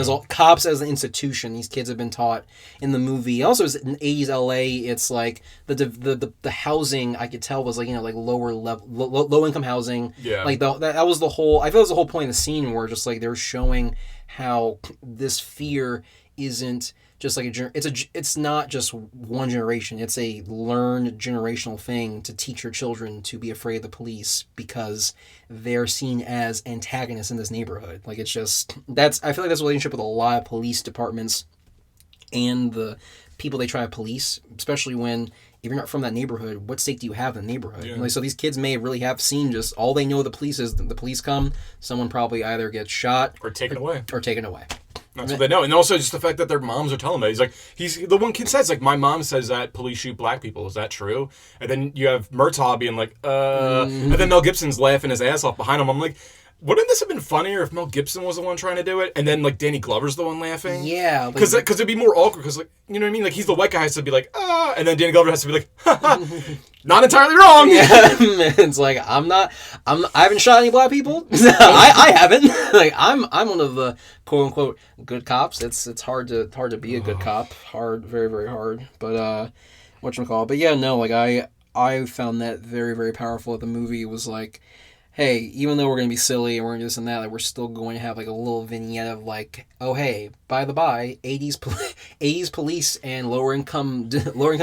as an institution. These kids have been taught in the movie. Also, in 80s LA, it's like the housing I could tell was like like lower level, low income housing. Yeah. Like that was the whole. I feel that was the whole point of the scene where just like they were showing how this fear isn't just like it's not just one generation. It's a learned generational thing to teach your children to be afraid of the police because they're seen as antagonists in this neighborhood. Like it's just I feel like that's a relationship with a lot of police departments and the people they try to police, especially when if you're not from that neighborhood, what stake do you have in the neighborhood? Yeah. Like, so these kids may really have seen just all they know the police is the police come, someone probably either gets shot Or taken away. That's what they know. And also just the fact that their moms are telling them that. The one kid says, like, my mom says that police shoot black people. Is that true? And then you have Murtaugh being like, And then Mel Gibson's laughing his ass off behind him. I'm like, wouldn't this have been funnier if Mel Gibson was the one trying to do it? And then, like, Danny Glover's the one laughing? Yeah. Because it'd be more awkward. Because, like, you know what I mean? Like, he's the white guy has to be like, and then Danny Glover has to be like, not entirely wrong. Yeah. It's like, I haven't shot any black people. I haven't. Like, I'm one of the quote unquote good cops. It's hard to be a good cop. Hard, very, very hard. But, whatchamacallit. But yeah, no, like, I found that very, very powerful. The movie was like, hey, even though we're going to be silly and we're going to do this and that, like, we're still going to have, like, a little vignette of, like, oh, hey, by the by, 80s police and lower income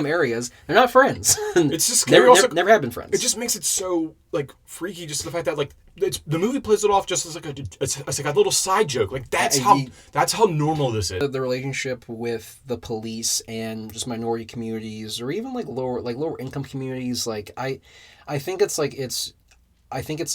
areas, they're not friends. It's just scary. Never have been friends. It just makes it so, like, freaky, just the fact that, like, the movie plays it off just as, like, it's like a little side joke. Like, that's how normal this is. The relationship with the police and just minority communities or even, like, lower income communities, like, I think it's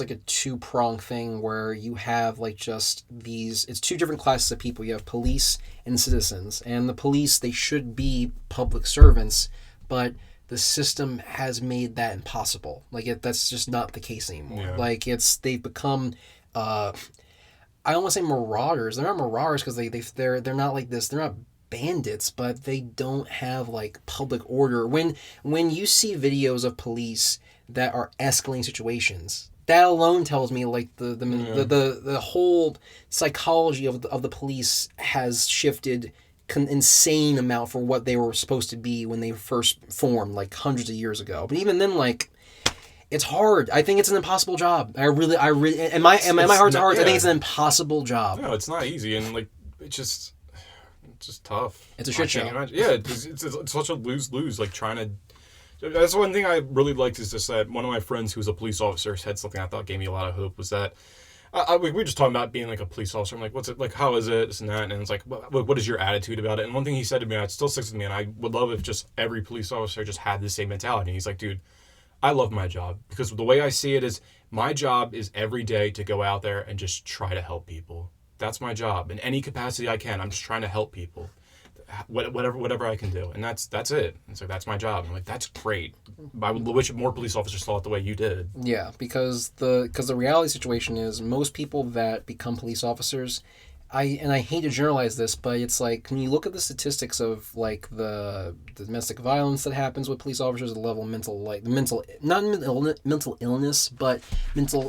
like a two-pronged thing where you have like just it's two different classes of people. You have police and citizens, and the police, they should be public servants, but the system has made that impossible. Like that's just not the case anymore. Yeah. Like they've become I don't want to say marauders. They're not marauders because they're not like this. They're not bandits, but they don't have like public order. When you see videos of police that are escalating situations, that alone tells me like the whole psychology of the police has shifted insane amount for what they were supposed to be when they first formed like hundreds of years ago. But even then, like, it's hard. I think it's an impossible job. I really in my heart to heart, I think it's an impossible job. No, it's not easy, and like it's just tough. It's a shit show. Yeah, it's such a lose-lose. Like trying to. That's one thing I really liked is just that one of my friends who was a police officer said something I thought gave me a lot of hope was that we were just talking about being like a police officer. I'm like, what's it like? How is it? This and that. And it's like, what is your attitude about it? And one thing he said to me, it still sticks with me, and I would love if just every police officer just had the same mentality. And he's like, dude, I love my job because the way I see it is my job is every day to go out there and just try to help people. That's my job in any capacity I can. I'm just trying to help people. Whatever I can do, and that's it. And so that's my job. I'm like, that's great. I would wish more police officers saw it the way you did. Yeah, because the reality situation is most people that become police officers, I hate to generalize this, but it's like when you look at the statistics of like the domestic violence that happens with police officers, the level of mental illness, but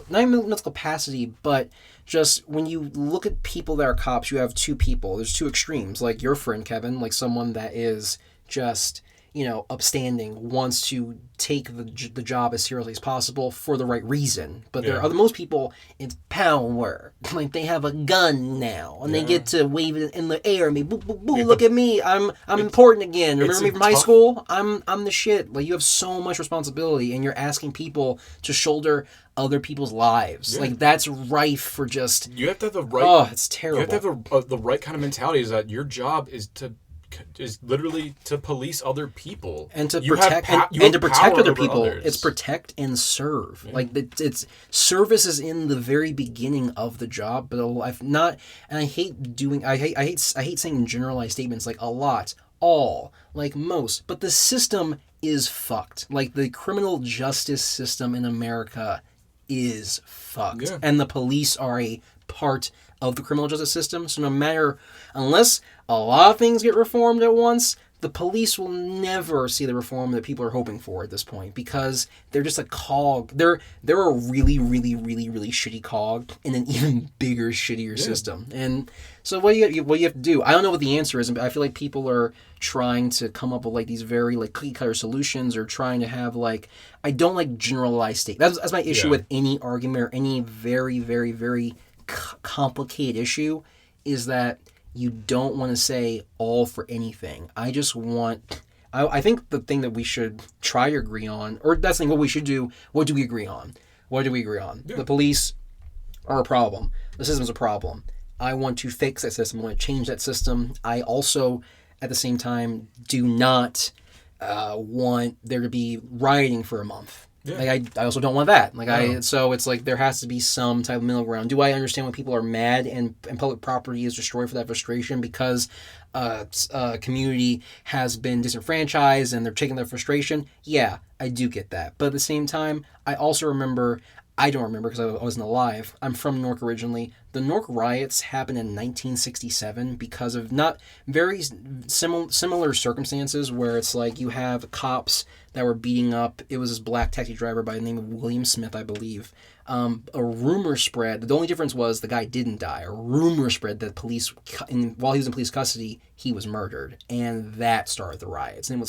not even mental capacity, but just when you look at people that are cops, you have two people. There's two extremes, like your friend Kevin, like someone that is just, upstanding, wants to take the job as seriously as possible for the right reason. But there are most people, it's power. Like they have a gun now, and they get to wave it in the air and be, boo, boo, boo, look at me, I'm important again. Remember me from high school? I'm the shit. Like you have so much responsibility, and you're asking people to shoulder other people's lives. Like that's rife for just. You have to have the right. Oh, it's terrible. You have to have the right kind of mentality. Is that your job is literally to police other people and to protect and to protect other people. Others. It's protect and serve. Yeah. Like it's service is in the very beginning of the job, but I've not. And I hate saying generalized statements like a lot, all, like most, but the system is fucked. Like the criminal justice system in America is fucked, and the police are a part of the criminal justice system. So unless a lot of things get reformed at once, the police will never see the reform that people are hoping for at this point, because they're just a cog. They're a really, really, really, really shitty cog in an even bigger, shittier system. And so what do you have to do? I don't know what the answer is, but I feel like people are trying to come up with like these very like cookie cutter solutions, or trying to have like, I don't like generalized statements. That's my issue with any argument or any very, very, very complicated issue, is that you don't want to say all for anything. I just want... I think the thing that we should try to agree on, or that's the thing, what we should do, what do we agree on? What do we agree on? Yeah. The police are a problem. The system's a problem. I want to fix that system. I want to change that system. I also, at the same time, do not want there to be rioting for a month. Yeah. Like I also don't want that. So it's like there has to be some type of middle ground. Do I understand when people are mad and public property is destroyed for that frustration because a community has been disenfranchised and they're taking their frustration? Yeah, I do get that. But at the same time, I also remember... I don't remember because I wasn't alive. I'm from Newark originally. The Newark riots happened in 1967 because of not very similar circumstances, where it's like you have cops that were beating up. It was this black taxi driver by the name of William Smith, I believe. A rumor spread. The only difference was the guy didn't die. A rumor spread that while he was in police custody, he was murdered. And that started the riots. And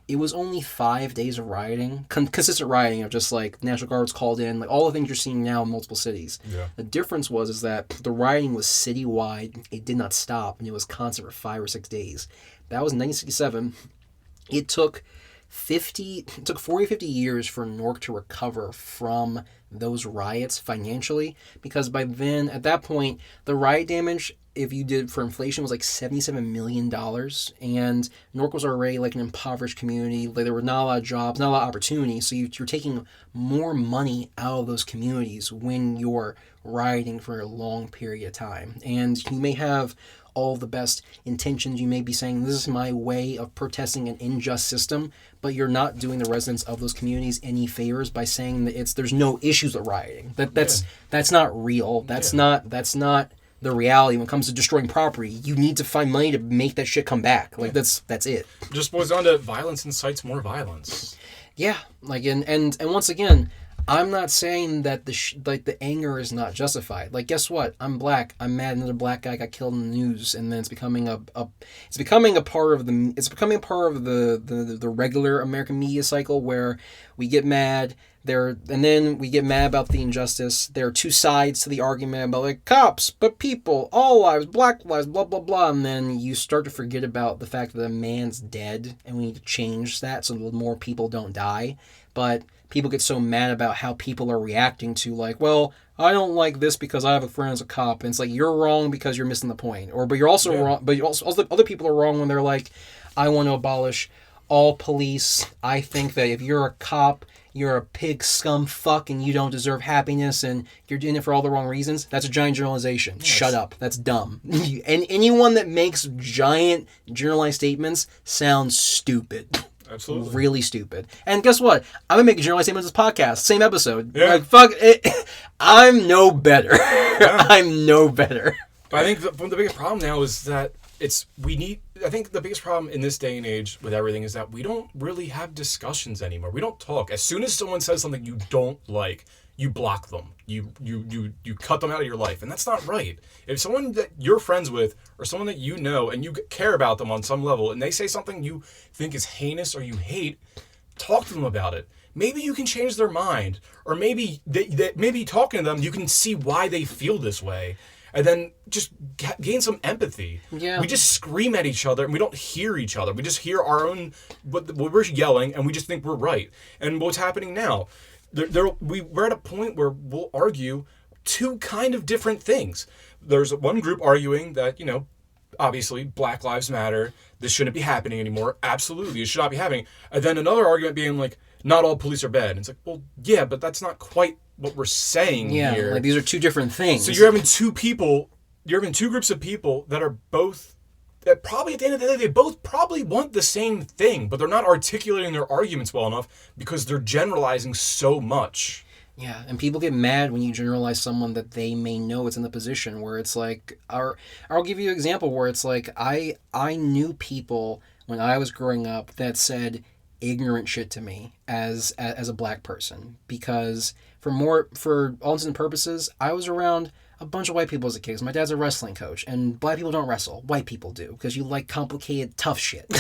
it was only 5 days of rioting, consistent rioting of just like National Guards called in, like all the things you're seeing now in multiple cities. Yeah. The difference is that the rioting was citywide. It did not stop, and it was constant for 5 or 6 days. That was in 1967. It took 40 or 50 years for Newark to recover from those riots financially, because by then, at that point, the riot damage, if you did for inflation, was like $77 million, and Newark was already like an impoverished community. Like there were not a lot of jobs, not a lot of opportunity, so you're taking more money out of those communities when you're rioting for a long period of time. And you may have all the best intentions. You may be saying, this is my way of protesting an unjust system, but you're not doing the residents of those communities any favors by saying that there's no issues with rioting. That's not real. That's not the reality when it comes to destroying property. You need to find money to make that shit come back. Like that's it. Just boils down to violence incites more violence. Yeah, like and once again, I'm not saying that the anger is not justified. Like, guess what? I'm black. I'm mad another black guy got killed in the news, and then it's becoming a part of the regular American media cycle where we get mad. And then we get mad about the injustice. There are two sides to the argument about like cops, but people, all lives, black lives, blah blah blah. And then you start to forget about the fact that a man's dead, and we need to change that so that more people don't die. But people get so mad about how people are reacting to like, well, I don't like this because I have a friend as a cop, and it's like you're wrong because you're missing the point. But you're also wrong. But also other people are wrong when they're like, I want to abolish all police. I think that if you're a cop, you're a pig scum fuck and you don't deserve happiness and you're doing it for all the wrong reasons. That's a giant generalization. Yes. Shut up. That's dumb. And anyone that makes giant generalized statements sounds stupid. Absolutely. Really stupid. And guess what? I'm going to make a generalized statement in this podcast. Same episode. Yeah. Like, fuck it. I'm no better. Yeah. I'm no better. But I think the biggest problem now is that I think the biggest problem in this day and age with everything is that we don't really have discussions anymore. We don't talk. As soon as someone says something you don't like, you block them. You cut them out of your life. And that's not right. If someone that you're friends with or someone that you know and you care about them on some level and they say something you think is heinous or you hate, talk to them about it. Maybe you can change their mind. Or maybe maybe talking to them, you can see why they feel this way. And then just gain some empathy. Yeah. We just scream at each other and we don't hear each other. We just hear our own, what we're yelling, and we just think we're right. And what's happening now, we're at a point where we'll argue two kind of different things. There's one group arguing that, obviously Black Lives Matter, this shouldn't be happening anymore. Absolutely, it should not be happening. And then another argument being like, not all police are bad. And it's like, well, yeah, but that's not quite what we're saying here. Yeah, like these are two different things. So you're having two groups of people that are both, that probably at the end of the day, they both probably want the same thing, but they're not articulating their arguments well enough because they're generalizing so much. Yeah, and people get mad when you generalize someone that they may know it's in the position where it's like, I'll give you an example where it's like, I knew people when I was growing up that said ignorant shit to me as a black person, because for all intents and purposes, I was around a bunch of white people as a kid. 'Cause my dad's a wrestling coach, and black people don't wrestle. White people do, because you like complicated, tough shit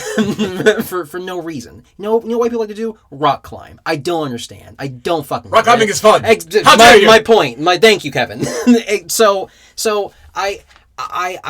for no reason. You know what white people like to do? Rock climb. I don't understand. I don't fucking rock climbing is fun. How dare you? My point. Thank you, Kevin. So I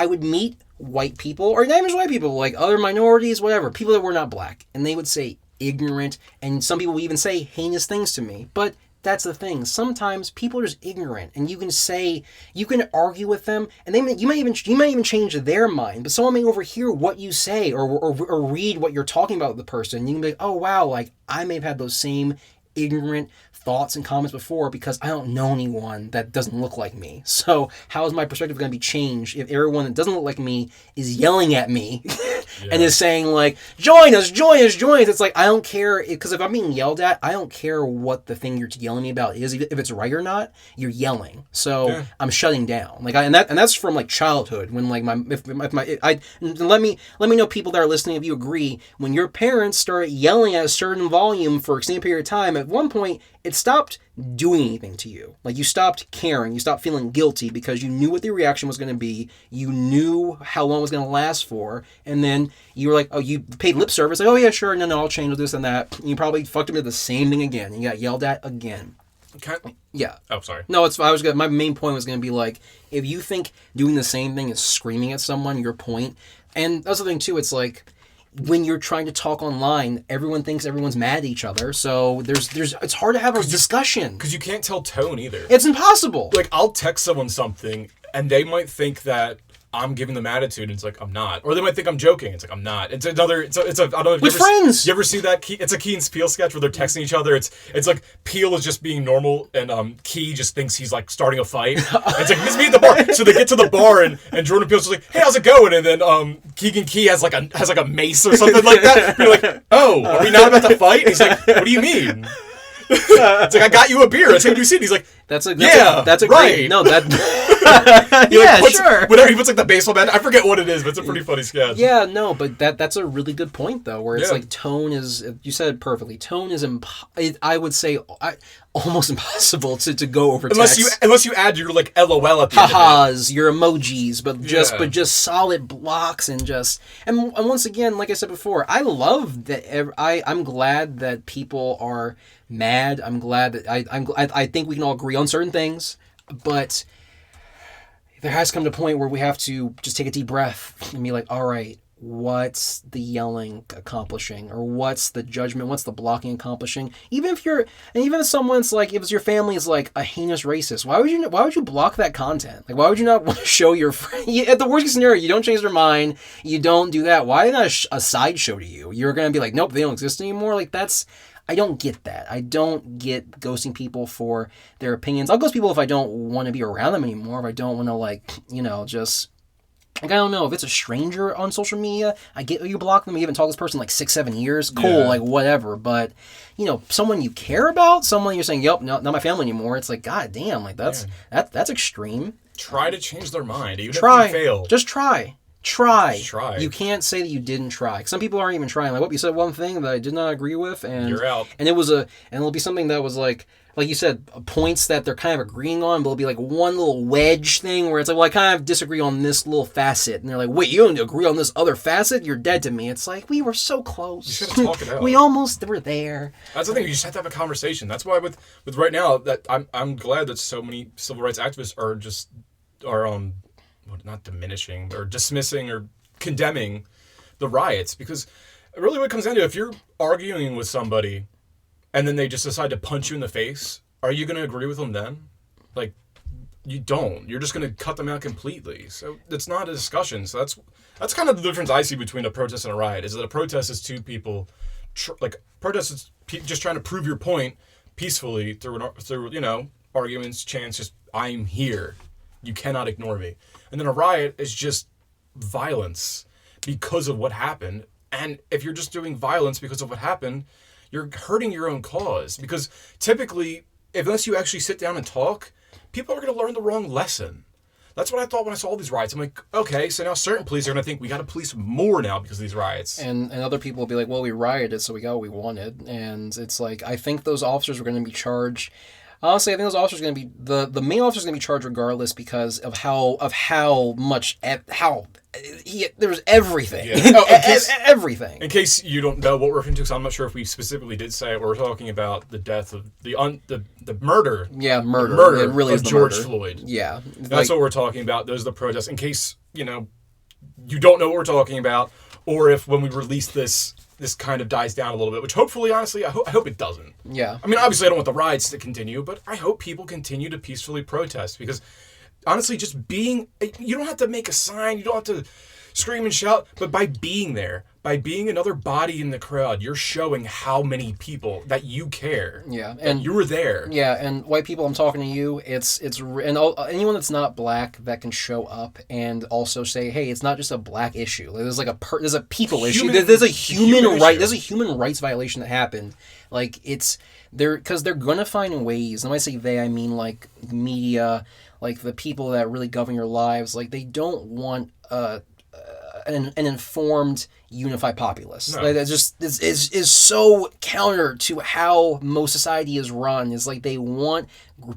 would meet white people, or not even just white people, like other minorities, whatever, people that were not black, and they would say ignorant, and some people would even say heinous things to me. But that's the thing. Sometimes people are just ignorant, and you can argue with them, and you might even change their mind. But someone may overhear what you say, or read what you're talking about with the person. And you can be like, oh wow, like I may have had those same ignorant thoughts and comments before because I don't know anyone that doesn't look like me. So how is my perspective going to be changed if everyone that doesn't look like me is yelling at me and is saying like, join us. It's like, I don't care, because if I'm being yelled at, I don't care what the thing you're yelling me about is. If it's right or not, you're yelling. So I'm shutting down. Like, and that's from like childhood, when like let me know, people that are listening, if you agree, when your parents start yelling at a certain volume for an extended period of time, at one point it stopped doing anything to you. Like, you stopped caring. You stopped feeling guilty because you knew what the reaction was going to be. You knew how long it was going to last for. And then you were like, oh, you paid lip service. Like, oh, yeah, sure. No, I'll change this and that. And you probably fucked into the same thing again. And you got yelled at again. Yeah. Oh, sorry. No, my main point was going to be like, if you think doing the same thing is screaming at someone, your point. And that's the thing, too. It's like, when you're trying to talk online, everyone thinks everyone's mad at each other. So it's hard to have a discussion. Because you can't tell tone either. It's impossible. Like, I'll text someone something, and they might think that I'm giving them attitude, and it's like, I'm not. Or they might think I'm joking. It's like, I'm not. It's another. With friends. You ever see that? It's a Key and Peele sketch where they're texting each other. It's like Peele is just being normal, and Key just thinks he's like starting a fight. It's like, meet me at the bar. So they get to the bar, and Jordan Peele's just like, hey, how's it going? And then Keegan Key has like a mace or something like that. You're like, oh, are we not about to fight? And he's like, what do you mean? It's like, I got you a beer. It's like, you see it. He's like, that's a right. Great, no, that sure. Whatever, he puts like the baseball bat. I forget what it is, but it's a pretty funny sketch. Yeah, no, but that's a really good point though, where it's like tone is, you said it perfectly. Tone is I would say almost impossible to go over text. Unless you add your like LOL at the end ha-has, your emojis, but just solid blocks and once again, like I said before, I love that. I'm glad that people are mad. I'm glad that I think we can all agree on certain things, but there has come to a point where we have to just take a deep breath and be like, all right, what's the yelling accomplishing, or what's the judgment, what's the blocking accomplishing? Even if someone's like, if your family is like a heinous racist, why would you block that content? Like, why would you not want to show your friend? At the worst case scenario, you don't change their mind, you don't do that. Why not a sideshow to you? You're gonna be like, nope, they don't exist anymore. Like, I don't get that. I don't get ghosting people for their opinions. I'll ghost people if I don't want to be around them anymore, if I don't want to just, like, I don't know, if it's a stranger on social media, I get you block them, you haven't talked to this person like 6-7 years, cool, like whatever. But, someone you care about, someone you're saying, yep, not my family anymore, it's like, god damn, like that's extreme. Try to change their mind, even if you fail. Just try. Try. Try. You can't say that you didn't try. Some people aren't even trying. Like, you said one thing that I did not agree with, and you're out. And it'll be something that was like you said, points that they're kind of agreeing on, but it'll be like one little wedge thing where it's like, well, I kind of disagree on this little facet, and they're like, wait, you don't agree on this other facet? You're dead to me. It's like, we were so close. You should have talked it out. We almost were there. That's the thing. You just have to have a conversation. That's why with right now that I'm glad that so many civil rights activists are not diminishing or dismissing or condemning the riots, because really what it comes down to, if you're arguing with somebody and then they just decide to punch you in the face, are you going to agree with them then? Like, you don't. You're just going to cut them out completely. So it's not a discussion. So that's kind of the difference I see between a protest and a riot, is that a protest is two people, protest is just trying to prove your point peacefully through arguments, chants, just, I'm here. You cannot ignore me. And then a riot is just violence because of what happened. And if you're just doing violence because of what happened, you're hurting your own cause. Because typically, unless you actually sit down and talk, people are going to learn the wrong lesson. That's what I thought when I saw all these riots. I'm like, okay, so now certain police are going to think we got to police more now because of these riots. And other people will be like, well, we rioted, so we got what we wanted. And it's like, I think those officers were going to be charged. Honestly, I think those officers are going to be the main officers are going to be charged regardless because of how much there's everything. Yeah. Everything. In case you don't know what we're referring to, because I'm not sure if we specifically did say it, we're talking about the death of the murder. Yeah, murder. The murder It really of is the George murder. Floyd. Yeah, That's what we're talking about. Those are the protests. In case you don't know what we're talking about, or if when we release this kind of dies down a little bit, which hopefully, honestly, I hope it doesn't. Yeah. I mean, obviously, I don't want the riots to continue, but I hope people continue to peacefully protest because, honestly, just being, you don't have to make a sign, you don't have to scream and shout, but by being there, by being another body in the crowd, you're showing how many people that you care. Yeah, and you were there. Yeah, and white people, I'm talking to you. Anyone that's not black that can show up and also say, hey, it's not just a black issue. There's like there's a people issue. There's a human right. There's a human rights violation that happened. Like because they're gonna find ways. And when I say they, I mean like media, like the people that really govern your lives. Like they don't want an informed, unified populace. No. Like, that just is so counter to how most society is run. Is like they want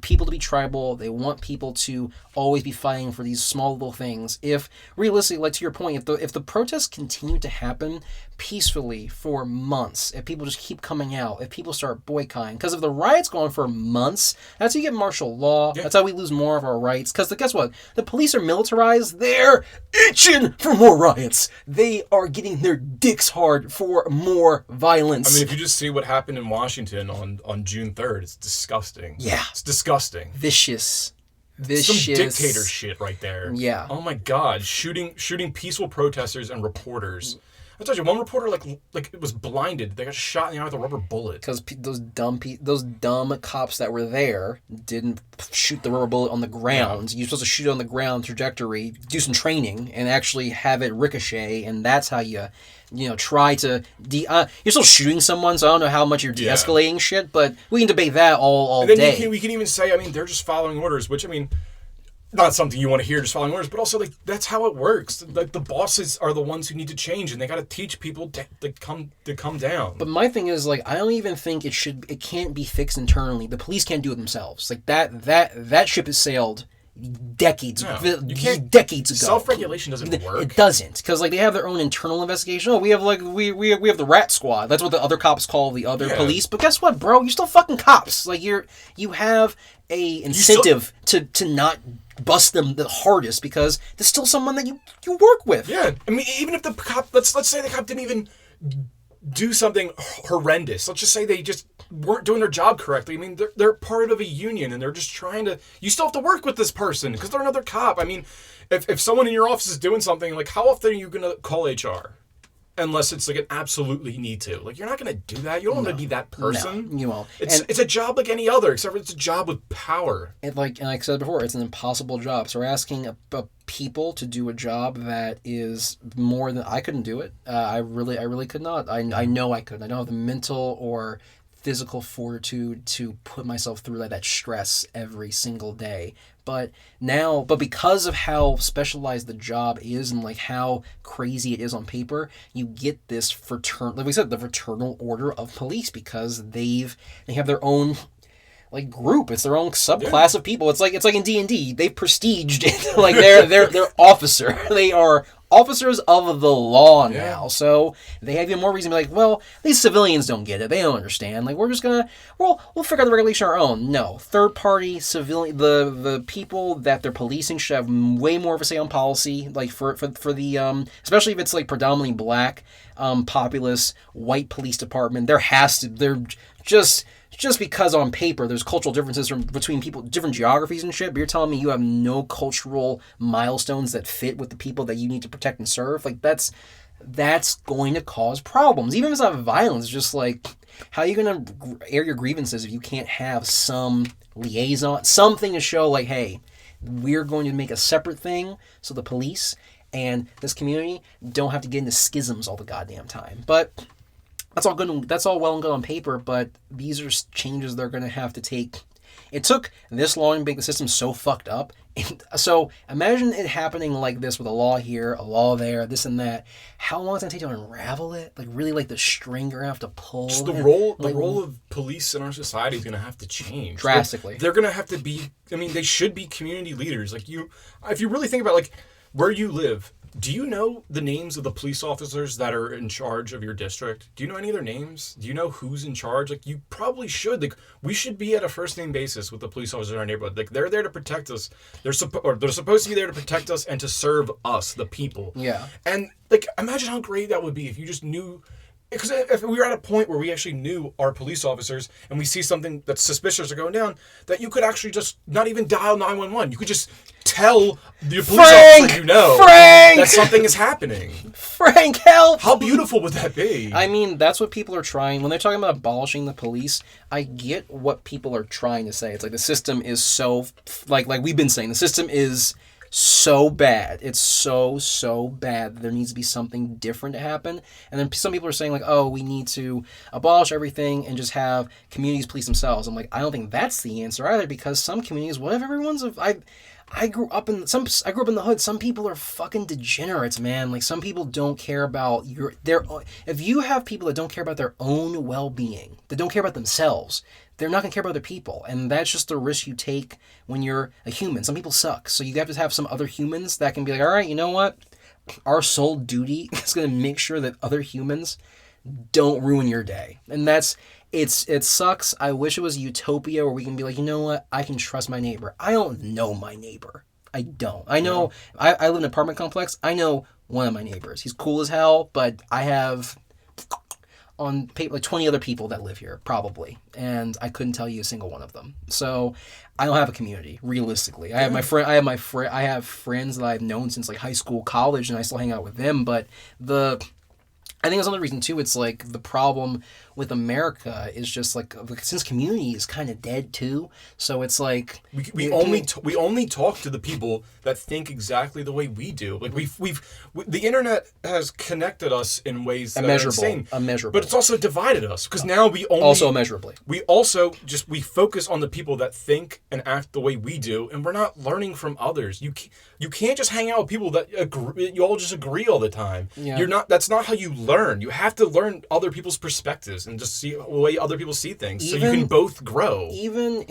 people to be tribal. They want people to always be fighting for these small little things. If realistically, like to your point, if the protests continue to happen peacefully for months, if people just keep coming out, if people start boycotting, because if the riots go on for months, that's how you get martial law. Yeah. That's how we lose more of our rights. Because guess what? The police are militarized. They're itching for more riots. They are getting their dicks hard for more violence. I mean, if you just see what happened in Washington on June 3rd, it's disgusting. Yeah. It's disgusting. Vicious. Some dictator shit right there. Yeah. Oh my God. Shooting peaceful protesters and reporters. I told you, one reporter like it was blinded. They got shot in the eye with a rubber bullet. Because those dumb cops that were there didn't shoot the rubber bullet on the ground. Yeah. You're supposed to shoot it on the ground trajectory, do some training, and actually have it ricochet, and that's how you try to you're still shooting someone, so I don't know how much you're de-escalating shit, but we can debate that all and then day. We can even say, I mean, they're just following orders, which, I mean, not something you want to hear, just following orders, but also, like, that's how it works. Like, the bosses are the ones who need to change, and they got to teach people to come down. But my thing is, like, I don't even think it can't be fixed internally. The police can't do it themselves. Like, that ship has sailed decades ago. Self-regulation doesn't work. It doesn't, because like they have their own internal investigation. Oh, we have the rat squad. That's what the other cops call the other police. But guess what, bro? You're still fucking cops. Like you have a incentive to not bust them the hardest because there's still someone that you work with. Yeah, I mean, even if the cop, let's say the cop didn't even do something horrendous. Let's just say they just weren't doing their job correctly. I mean, they're part of a union and they're just trying to. You still have to work with this person because they're another cop. I mean, if someone in your office is doing something, like how often are you gonna call HR? Unless it's like an absolutely need to. Like you're not gonna do that. You don't want to be that person. No, you won't. It's a job like any other, except for it's a job with power. And like I said before, it's an impossible job. So we're asking a people to do a job that is more than I couldn't do it. I really could not. I know I couldn't. I don't have the mental or physical fortitude to put myself through that stress every single day. But because of how specialized the job is and like how crazy it is on paper, you get this fraternal, like we said, the fraternal order of police because they have their own like group. It's their own subclass of people. It's like in D&D. They've prestiged it. Like they're officer. They are officers of the law now. So they have even more reason to be like, well, these civilians don't get it. They don't understand. Like we're just gonna we'll figure out the regulation on our own. No. Third party civilian the people that they're policing should have way more of a say on policy. Like for the especially if it's like predominantly black, populous, white police department, they're just because on paper there's cultural differences between people, different geographies and shit, but you're telling me you have no cultural milestones that fit with the people that you need to protect and serve? Like that's going to cause problems. Even if it's not violence, just like how are you going to air your grievances if you can't have some liaison, something to show like, hey, we're going to make a separate thing so the police and this community don't have to get into schisms all the goddamn time. But that's all good. That's all well and good on paper, but these are changes they're going to have to take it took this long to make the system so fucked up. And so imagine it happening like this with a law here, a law there, this and that. How long is it going to take to unravel it? Like really, like the string you're going to have to pull. Just the role of police in our society is going to have to change drastically. They're going to have to be. I mean, they should be community leaders. Like if you really think about like where you live. Do you know the names of the police officers that are in charge of your district? Do you know any of their names? Do you know who's in charge? Like, you probably should. Like, we should be at a first-name basis with the police officers in our neighborhood. Like, they're there to protect us. They're supposed to be there to protect us and to serve us, the people. Yeah. And, like, imagine how great that would be if you just knew... Because if we were at a point where we actually knew our police officers and we see something that's suspicious or going down, that you could actually just not even dial 911. You could just tell the police officer you know that something is happening. Frank, help! How beautiful would that be? I mean, that's what people are trying. When they're talking about abolishing the police, I get what people are trying to say. It's like the system is so... Like we've been saying, the system is... so bad. It's so bad that there needs to be something different to happen. And then some people are saying like, oh, we need to abolish everything and just have communities police themselves. I'm like, I don't think that's the answer either, because some communities, whatever everyone's of, I grew up in the hood. Some people are fucking degenerates, man. Like, some people don't care about if you have people that don't care about their own well-being, that don't care about themselves, they're not going to care about other people. And that's just the risk you take when you're a human. Some people suck. So you have to have some other humans that can be like, all right, you know what? Our sole duty is going to make sure that other humans don't ruin your day. And it sucks. I wish it was a utopia where we can be like, you know what? I can trust my neighbor. I don't know my neighbor. I don't. I know, I live in an apartment complex. I know one of my neighbors. He's cool as hell, but I have on paper like 20 other people that live here, probably. And I couldn't tell you a single one of them. So I don't have a community, realistically. I have friends that I've known since like high school, college, and I still hang out with them. But I think that's another reason too. It's like the problem with America is just like since community is kind of dead too. So it's like we only talk to the people that think exactly the way we do. Like the internet has connected us in ways that are insane, immeasurable. But it's also divided us because now we only also immeasurably. We also we focus on the people that think and act the way we do, and we're not learning from others. You can't just hang out with people that agree, you all just agree all the time. Yeah. That's not how you learn. You have to learn other people's perspectives and just see the way other people see things, so you can both grow. Even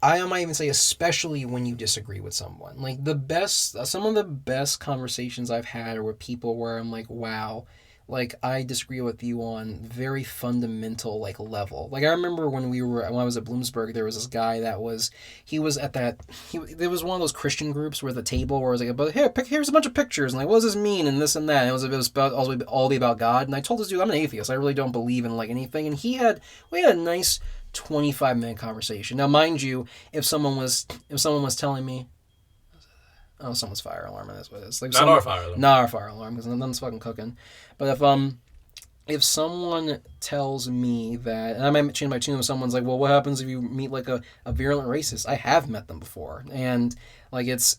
I might even say especially when you disagree with someone. Like some of the best conversations I've had are with people where I'm like, wow, like I disagree with you on very fundamental like level. Like I remember when I was at Bloomsburg, there was this guy that was there was one of those Christian groups where the table where it was like, but here's a bunch of pictures and like, what does this mean and this and that. And it was all about God. And I told this dude, I'm an atheist. I really don't believe in like anything. And we had a nice 25-minute conversation. Now, mind you, if someone was telling me, oh, someone's fire alarm, and that's what it is. Like not our fire alarm. Not our fire alarm, because nothing's fucking cooking. But if someone tells me that, and I might change my tune if someone's like, well, what happens if you meet like a virulent racist? I have met them before, and like it's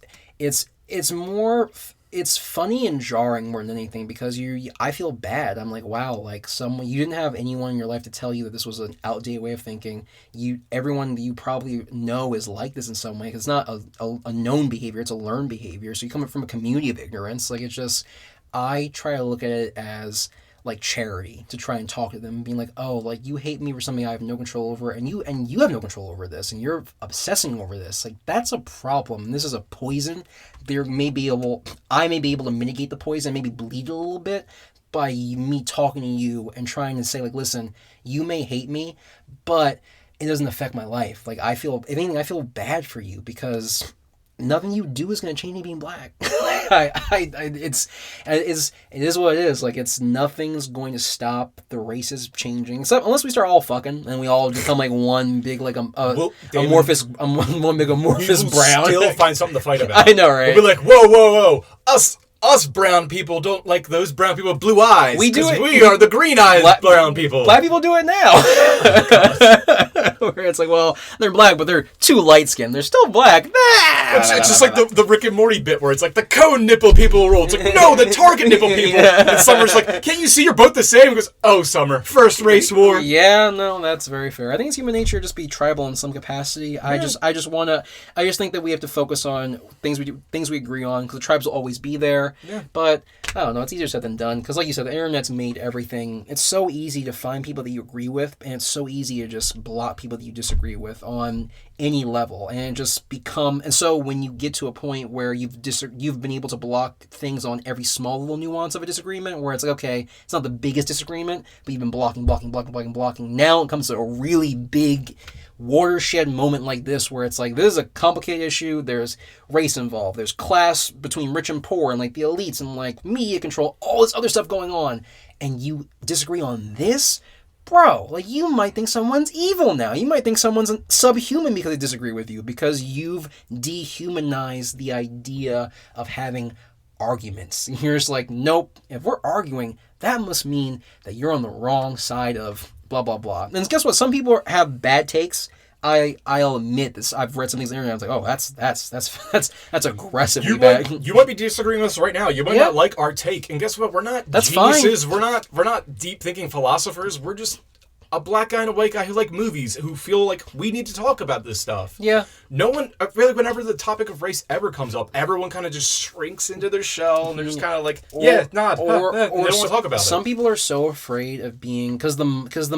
more. It's funny and jarring more than anything because I feel bad. I'm like, wow, like you didn't have anyone in your life to tell you that this was an outdated way of thinking. Everyone that you probably know is like this in some way because it's not a known behavior, it's a learned behavior. So you come from a community of ignorance. Like it's just, I try to look at it as like charity to try and talk to them, being like, oh, like you hate me for something I have no control over, and you have no control over this, and you're obsessing over this. Like that's a problem. And this is a poison. I may be able to mitigate the poison, maybe bleed a little bit by me talking to you and trying to say like, listen, you may hate me, but it doesn't affect my life. Like if anything, I feel bad for you because nothing you do is going to change me being black. It is what it is. Like nothing's going to stop the races changing, unless we start all fucking and we all become like one big like amorphous brown. Still find something to fight about. I know, right? We'll be like, whoa, us brown people don't like those brown people with blue eyes. We do it. We are the green eyes brown people. Black people do it now. Where it's like, well, they're black, but they're too light-skinned. They're still black. It's just like the Rick and Morty bit where it's like the cone nipple people rule. It's like, no, the target nipple people. And Summer's like, can't you see you're both the same? He goes, oh, Summer, first race war. Yeah, no, that's very fair. I think it's human nature to just be tribal in some capacity. Yeah. I just think that we have to focus on things we agree on, because the tribes will always be there. Yeah. But I don't know, it's easier said than done, because like you said, the internet's made everything. It's so easy to find people that you agree with, and it's so easy to just block people that you disagree with on any level, and just become. And so when you get to a point where you've been able to block things on every small little nuance of a disagreement, where it's like, okay, it's not the biggest disagreement, but you've been blocking. Now it comes to a really big watershed moment like this, where it's like, this is a complicated issue. There's race involved, there's class between rich and poor, and like the elites, and like media control, all this other stuff going on, and you disagree on this. Bro, like, you might think someone's evil now. You might think someone's subhuman because they disagree with you, because you've dehumanized the idea of having arguments. And you're just like, nope, if we're arguing, that must mean that you're on the wrong side of blah, blah, blah. And guess what? Some people have bad takes. I'll admit this. I've read some things on the internet. I was like, oh, that's aggressively bad. You might be disagreeing with us right now. You might not like our take. And guess what? We're not geniuses. Fine. We're not deep thinking philosophers. We're just a black guy and a white guy who like movies, who feel like we need to talk about this stuff. Yeah. No one, really, whenever the topic of race ever comes up, everyone kind of just shrinks into their shell, and they're just kind of like, or they don't want to talk about it. Some people are so afraid of being, because the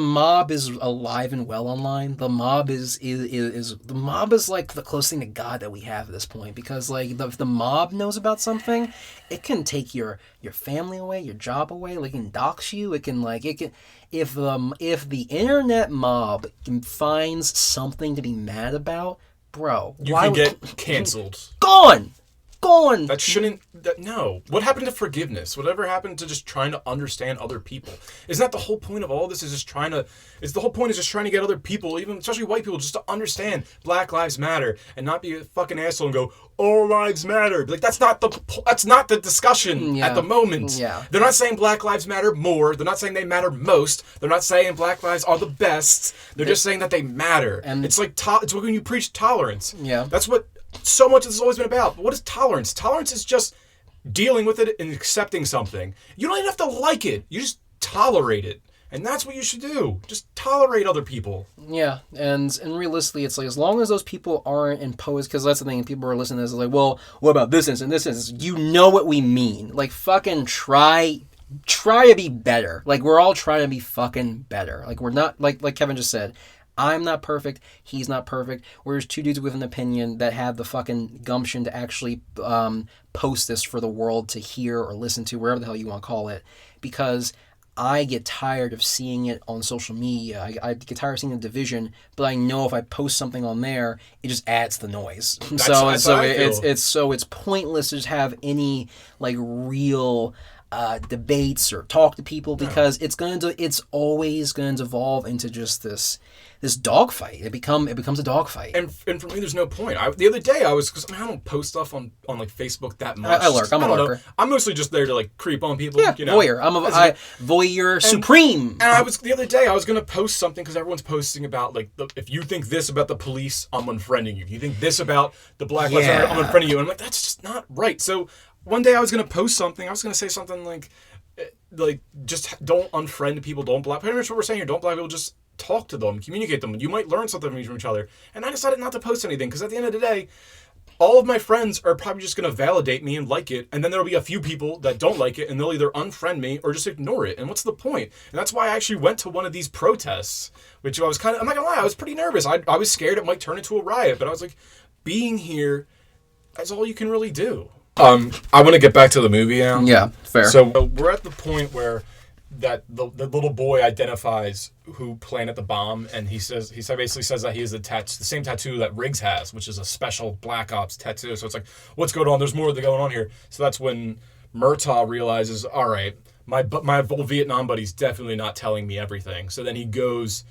mob is alive and well online. The mob is like the closest thing to God that we have at this point, because like if the mob knows about something, it can take your family away, your job away, like, it can dox you, it can if the internet mob finds something to be mad about, bro, you can get canceled. Gone. That shouldn't. No. What happened to forgiveness? Whatever happened to just trying to understand other people? Isn't that the whole point of all this? The whole point is just trying to get other people, even especially white people, just to understand Black Lives Matter and not be a fucking asshole and go, all lives matter. Like, that's not the discussion at the moment. Yeah. They're not saying Black Lives matter more. They're not saying they matter most. They're not saying Black lives are the best. They're just saying that they matter. And it's like it's when you preach tolerance. Yeah. That's what so much of this has always been about. But what is tolerance? Tolerance is just dealing with it and accepting something. You don't even have to like it. You just tolerate it. And that's what you should do. Just tolerate other people. Yeah, and realistically, it's like, as long as those people aren't imposed, because that's the thing, people are listening to this, like, well, what about this instance? You know what we mean. Like, fucking try to be better. Like, we're all trying to be fucking better. Like, we're not, like Kevin just said, I'm not perfect, he's not perfect. We're just two dudes with an opinion that have the fucking gumption to actually post this for the world to hear or listen to, wherever the hell you want to call it, because I get tired of seeing it on social media. I get tired of seeing the division, but I know if I post something on there, it just adds the noise. It's pointless to just have any like real debates or talk to people, because it's always going to devolve into just this dogfight. It becomes a dogfight. And for me, there's no point. The other day, because I don't post stuff on like Facebook that much. I lurk. I'm a lurker. I'm mostly just there to like creep on people. Yeah, voyeur. Voyeur supreme. And the other day, I was gonna post something because everyone's posting about like if you think this about the police, I'm unfriending you. If you think this about the Black Lives Matter, I'm unfriending you. And I'm like, that's just not right. So one day I was gonna post something. I was gonna say something like just don't unfriend people. Don't block. Pretty much what we're saying here. Don't block people. Just talk to them, communicate them. You might learn something from each other. And I decided not to post anything, because at the end of the day, all of my friends are probably just going to validate me and like it, and then there'll be a few people that don't like it, and they'll either unfriend me or just ignore it. And what's the point? And that's why I actually went to one of these protests, which I was I'm not gonna lie, I was pretty nervous. I was scared it might turn into a riot, but I was like, being here is all you can really do. I want to get back to the movie now. Yeah, fair. So we're at the point where that the little boy identifies who planted the bomb, and he basically says that he has the same tattoo that Riggs has, which is a special Black Ops tattoo. So it's like, what's going on? There's more going on here. So that's when Murtaugh realizes, all right, my old Vietnam buddy's definitely not telling me everything. So then he goes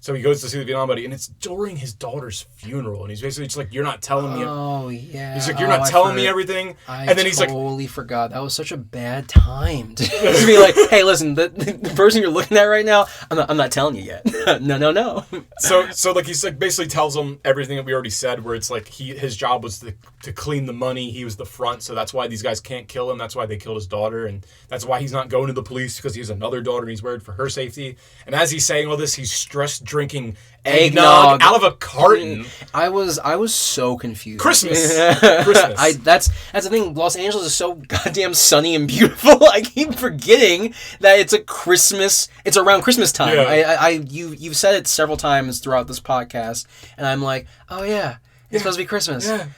So he goes to see the Vietnam buddy, and it's during his daughter's funeral, and he's basically just like, "You're not telling me." Oh yeah. He's like, "You're not telling me everything." And then he's like, totally forgot. That was such a bad time to be like, "Hey, listen, the person you're looking at right now, I'm not telling you yet." No. So like he's like basically tells him everything that we already said. Where it's like his job was to clean the money. He was the front, so that's why these guys can't kill him. That's why they killed his daughter, and that's why he's not going to the police because he has another daughter and he's worried for her safety. And as he's saying all this, he's stressed drinking eggnog out of a carton. I was so confused. Christmas. That's the thing. Los Angeles is so goddamn sunny and beautiful. I keep forgetting that it's a Christmas. It's around Christmas time. Yeah. You've said it several times throughout this podcast, and I'm like, oh yeah, it's supposed to be Christmas. Yeah.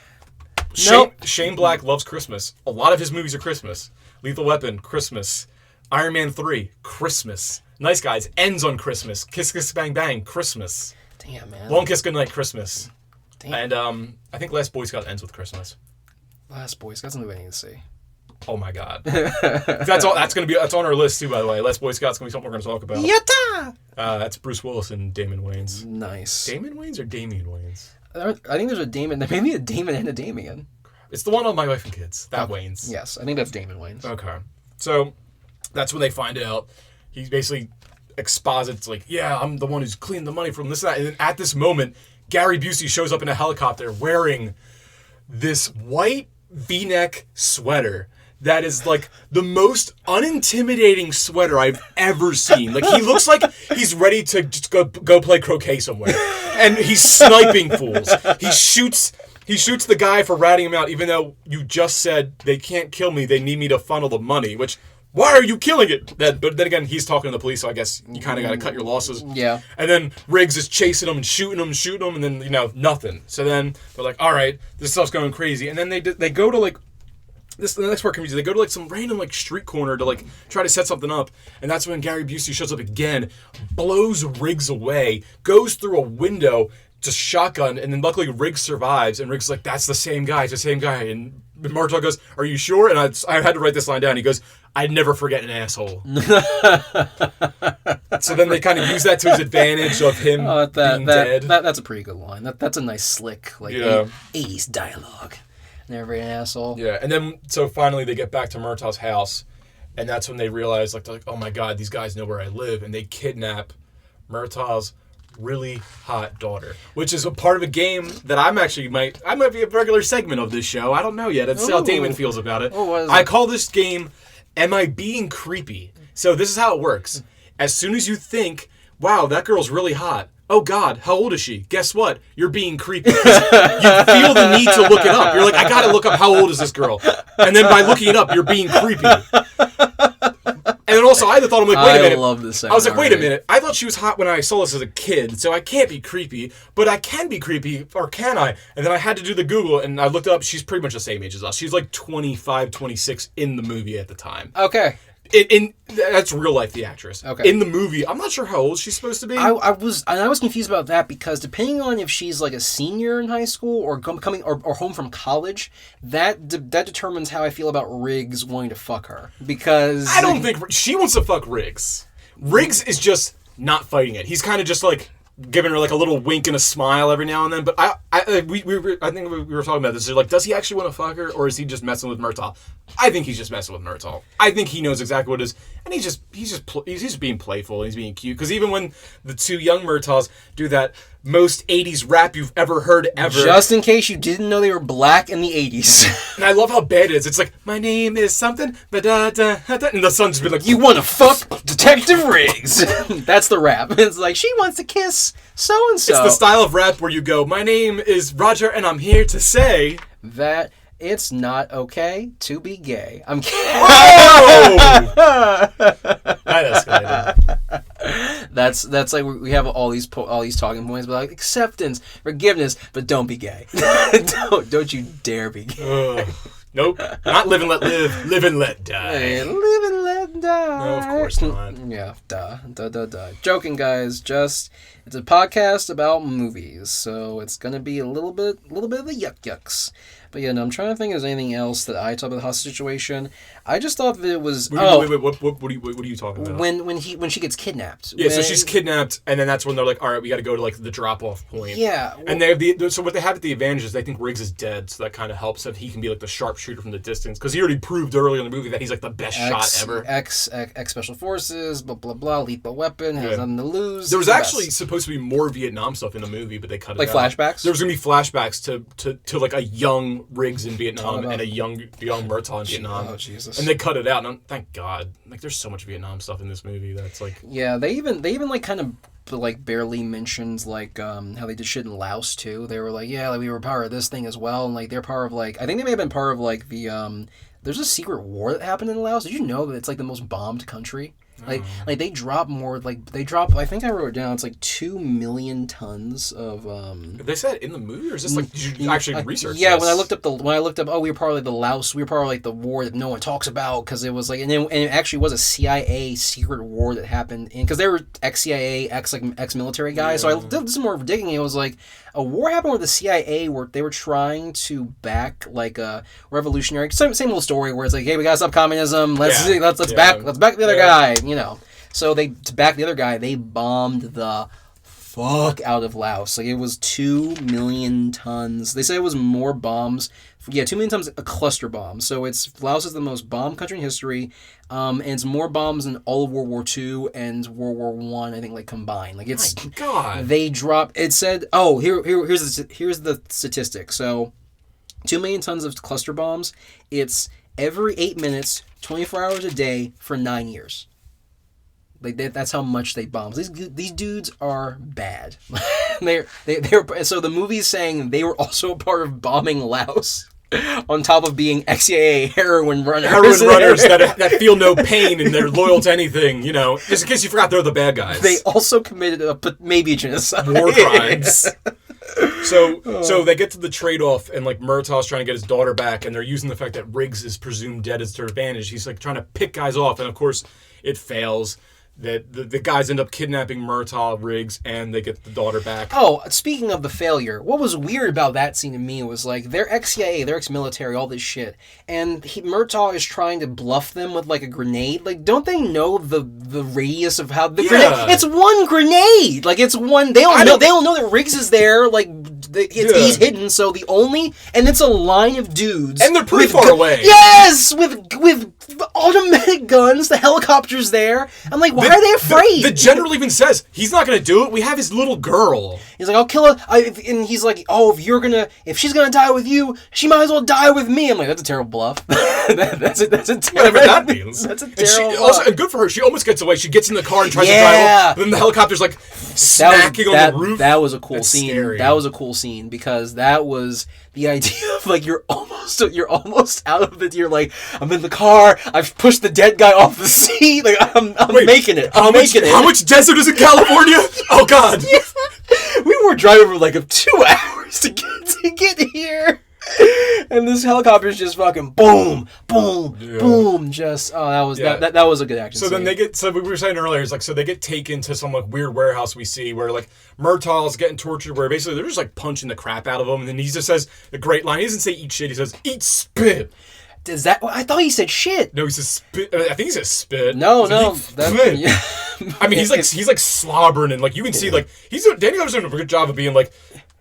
Nope. Shane Black loves Christmas. A lot of his movies are Christmas. Lethal Weapon, Christmas. Iron Man 3, Christmas. Nice Guys ends on Christmas. Kiss Kiss Bang Bang, Christmas. Damn, man. Long Kiss Goodnight, Christmas. Damn. And I think Last Boy Scout ends with Christmas. Last Boy Scouts, that's a movie I need to see. Oh my God. That's on our list too, by the way. Last Boy Scout's gonna be something we're gonna talk about. Yatta! That's Bruce Willis and Damon Wayans. Nice. Damon Wayans or Damian Wayans? I think there's a Damon. Maybe a Damon and a Damian. It's the one on My Wife and Kids. That Wayans. Yes, I think that's Damon Wayans. Okay. So that's when they find out. He basically exposits like, yeah, I'm the one who's cleaned the money from this and that. And then at this moment, Gary Busey shows up in a helicopter wearing this white V-neck sweater that is like the most unintimidating sweater I've ever seen. Like, he looks like he's ready to just go play croquet somewhere. And he's sniping fools. He shoots the guy for ratting him out, even though you just said they can't kill me, they need me to funnel the money, which, why are you killing it? But then again, he's talking to the police, so I guess you kind of got to cut your losses. Yeah. And then Riggs is chasing him and shooting him, and then, nothing. So then they're like, all right, this stuff's going crazy. And then they go to, like, the next part comes, they go to, like, some random, like, street corner to, like, try to set something up. And that's when Gary Busey shows up again, blows Riggs away, goes through a window, just shotgun, and then luckily Riggs survives, and Riggs is like, that's the same guy, it's the same guy. And Murtaugh goes, are you sure? And I had to write this line down. He goes, I'd never forget an asshole. So then they kind of use that to his advantage of him being dead. That's a pretty good line. That's a nice slick, like, 80s dialogue. Never an asshole. Yeah, and then, so finally they get back to Murtaugh's house, and that's when they realize, like, they're like, oh my God, these guys know where I live, and they kidnap Murtaugh's really hot daughter, which is a part of a game that I might be a regular segment of this show. I don't know yet. It's how Damon feels about it. I call this game, Am I Being Creepy? So this is how it works. As soon as you think, wow, that girl's really hot. Oh God, how old is she? Guess what? You're being creepy. You feel the need to look it up. You're like, I gotta look up how old is this girl. And then by looking it up, you're being creepy. And then also, I thought, I'm like, wait a minute. I love this. I was like, wait a minute. I thought she was hot when I saw this as a kid, so I can't be creepy, but I can be creepy, or can I? And then I had to do the Google, and I looked up, she's pretty much the same age as us. She's like 25, 26 in the movie at the time. Okay. That's real life, the actress. Okay. In the movie, I'm not sure how old she's supposed to be. I was confused about that because depending on if she's like a senior in high school or coming or home from college, that determines how I feel about Riggs wanting to fuck her. Because I don't think she wants to fuck Riggs. Riggs is just not fighting it. He's kind of just like giving her like a little wink and a smile every now and then. But I think we were talking about this. Like, does he actually want to fuck her, or is he just messing with Murtaugh? I think he's just messing with Murtaugh. I think he knows exactly what it is, and he's just being playful and he's being cute. Because even when the two young Murtaughs do that most 80s rap you've ever heard ever, just in case you didn't know they were black in the 80s, and I love how bad it is. It's like, my name is something, and the son's been like, you want to fuck Detective Riggs? That's the rap. It's like, she wants to kiss so and so. It's the style of rap where you go, my name is Roger, and I'm here to say that it's not okay to be gay. I'm kidding. Oh! That escalated. That's like we have all these talking points about like acceptance, forgiveness, but don't be gay. don't you dare be gay. Nope. Not live and let live. Live and let die. Hey, live and let die. No, of course not. Yeah, duh. Joking, guys. It's a podcast about movies, so it's gonna be a little bit of the yucks. But yeah, no, I'm trying to think if there's anything else that I thought about the hostage situation. I just thought that it was Wait, what are you talking about? when she gets kidnapped. Yeah, so she's kidnapped, and then that's when they're like, all right, we got to go to like the drop-off point. Yeah, and they have so what they have at the advantage is they think Riggs is dead, so that kind of helps that he can be like the sharpshooter from the distance because he already proved earlier in the movie that he's like the best shot ever. Ex special forces, blah blah blah, lethal weapon, has nothing to lose. There was actually supposed to be more Vietnam stuff in the movie, but they cut it out. Like flashbacks. There was gonna be flashbacks to like a young Riggs in Vietnam and a young Murtaugh in Vietnam. Oh Jesus! And they cut it out. And thank God. Like there's so much Vietnam stuff in this movie that's like. Yeah, they even like kind of like barely mentioned like how they did shit in Laos too. They were like, yeah, like we were part of this thing as well, and like they're part of like I think they may have been part of like the there's a secret war that happened in Laos. Did you know that it's like the most bombed country? Like they drop more I think I wrote it down, it's like 2 million tons of Have they said in the movie or is this like did you actually research yeah, this? when I looked up we were part of like the Laos, we were part of like the war that no one talks about because it was like and it actually was a CIA secret war that happened because they were ex-CIA, ex-military guys. So I did some more digging. It was like a war happened with the CIA where they were trying to back like a revolutionary same little story where it's like, hey, we gotta stop communism. Let's back the other guy. You know, so to back the other guy, they bombed the fuck out of Laos. Like it was 2 million tons. They said it was more bombs. Yeah, 2 million tons of cluster bombs. So Laos is the most bombed country in history, and it's more bombs than all of World War II and World War One. I think like combined. Like it's my God. They dropped. It said, here's the statistic. So 2 million tons of cluster bombs. It's every 8 minutes, 24 hours a day for 9 years. Like that's how much they bomb. These dudes are bad. they're so the movie's saying they were also a part of bombing Laos, on top of being ex-CIA heroin runners. that feel no pain and they're loyal to anything. You know, just in case you forgot, they're the bad guys. They also committed maybe genocide, war crimes. So they get to the trade-off, and like Murtaugh's trying to get his daughter back, and they're using the fact that Riggs is presumed dead as their advantage. He's like trying to pick guys off, and of course it fails. That the guys end up kidnapping Murtaugh, Riggs, and they get the daughter back. Oh, speaking of the failure, what was weird about that scene to me was like they're ex-CIA, they're ex-military, all this shit, and Murtaugh is trying to bluff them with like a grenade. Like, don't they know the radius of how the grenade? It's one grenade. Like it's one. They don't know that Riggs is there. Like he's hidden. So and it's a line of dudes, and they're pretty far away. Yes, with automatic guns. The helicopter's there. I'm like, why are they afraid? The general even says he's not going to do it. We have his little girl. He's like, I'll kill her. And he's like, oh, if she's going to die with you, she might as well die with me. I'm like, that's a terrible bluff. that's a terrible. Whatever that means. That's a terrible bluff. And good for her. She almost gets away. She gets in the car and tries to drive off. But then the helicopter's like smacking on the roof. That was a cool scene. Scary. That was a cool scene because that was the idea of like you're almost out of it. You're like, I'm in the car. I've pushed the dead guy off the seat. Like I'm making it. How much desert is in California? Oh God. Yeah. We were driving for like 2 hours to get here. And this helicopter's just fucking boom, boom, boom. Just that was a good action. So scene. then so we were saying earlier is like so they get taken to some like weird warehouse we see where like Murtaugh's getting tortured where basically they're just like punching the crap out of him and then he just says a great line. He doesn't say eat shit. He says eat spit. Does that? I thought he said shit. No, he says spit. I think he says spit. No. Yeah. I mean, he's like slobbering and like you can see like Danny Glover's doing a good job of being like.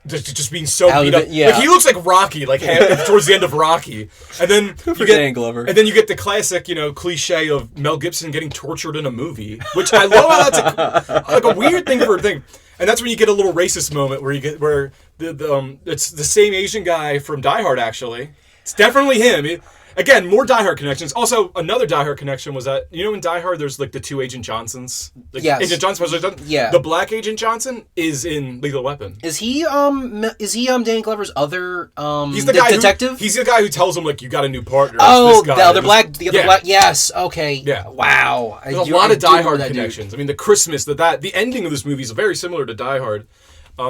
Just being so beat up. Yeah. Like he looks like Rocky, like towards the end of Rocky. And then you get Glover. And then you get the classic, cliche of Mel Gibson getting tortured in a movie, which I love how that's like a weird thing for a thing. And that's when you get a little racist moment where it's the same Asian guy from Die Hard actually. It's definitely him. Again, more Die Hard connections. Also, another Die Hard connection was that, in Die Hard, there's, like, the two Agent Johnsons. Like, yes. Agent Johnson, yeah. The black Agent Johnson is in Lethal Weapon. Is he Danny Glover's other, he's the guy detective? He's the guy who tells him, like, you got a new partner. Oh, the other black, yes, okay. Yeah. Wow. There's a lot of Die Hard connections. Dude. I mean, the Christmas, the ending of this movie is very similar to Die Hard.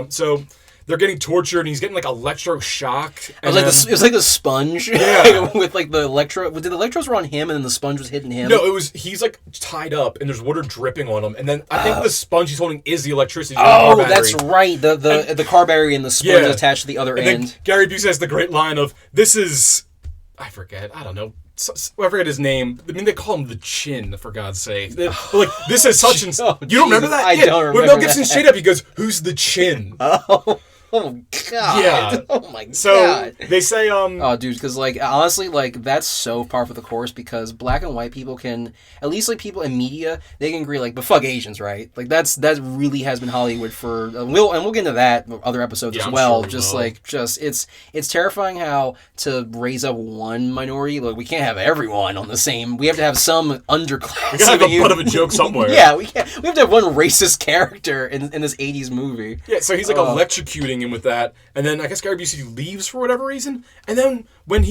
So they're getting tortured, and he's getting like electroshocked. It was like the sponge. Yeah. With like the electro. Did the electrodes were on him, and then the sponge was hitting him? No, he's like tied up, and there's water dripping on him, and then I think the sponge he's holding is the electricity. Oh, that's right. The car battery and the sponge is attached to the other end. Then Gary Busey has the great line of, "This is," I forget. I don't know. I forget his name. I mean, they call him the Chin, for God's sake. Like, this is such and... Oh, you don't remember that? I don't remember when Mel Gibson that. straight up, he goes, "Who's the Chin?" Oh God! Yeah. Oh my God! So they say, Oh, dude, because like honestly, like that's so par for the course because black and white people can at least like people in media they can agree like, but fuck Asians, right? Like that really has been Hollywood for we'll get into that other episodes as well. It's terrifying how to raise up one minority. Like we can't have everyone on the same. We have to have some underclass. We gotta have a butt of a joke somewhere. Yeah, we can't. We have to have one racist character in this '80s movie. Yeah, so he's like electrocuting him with that, and then I guess Gary Busey leaves for whatever reason, and then when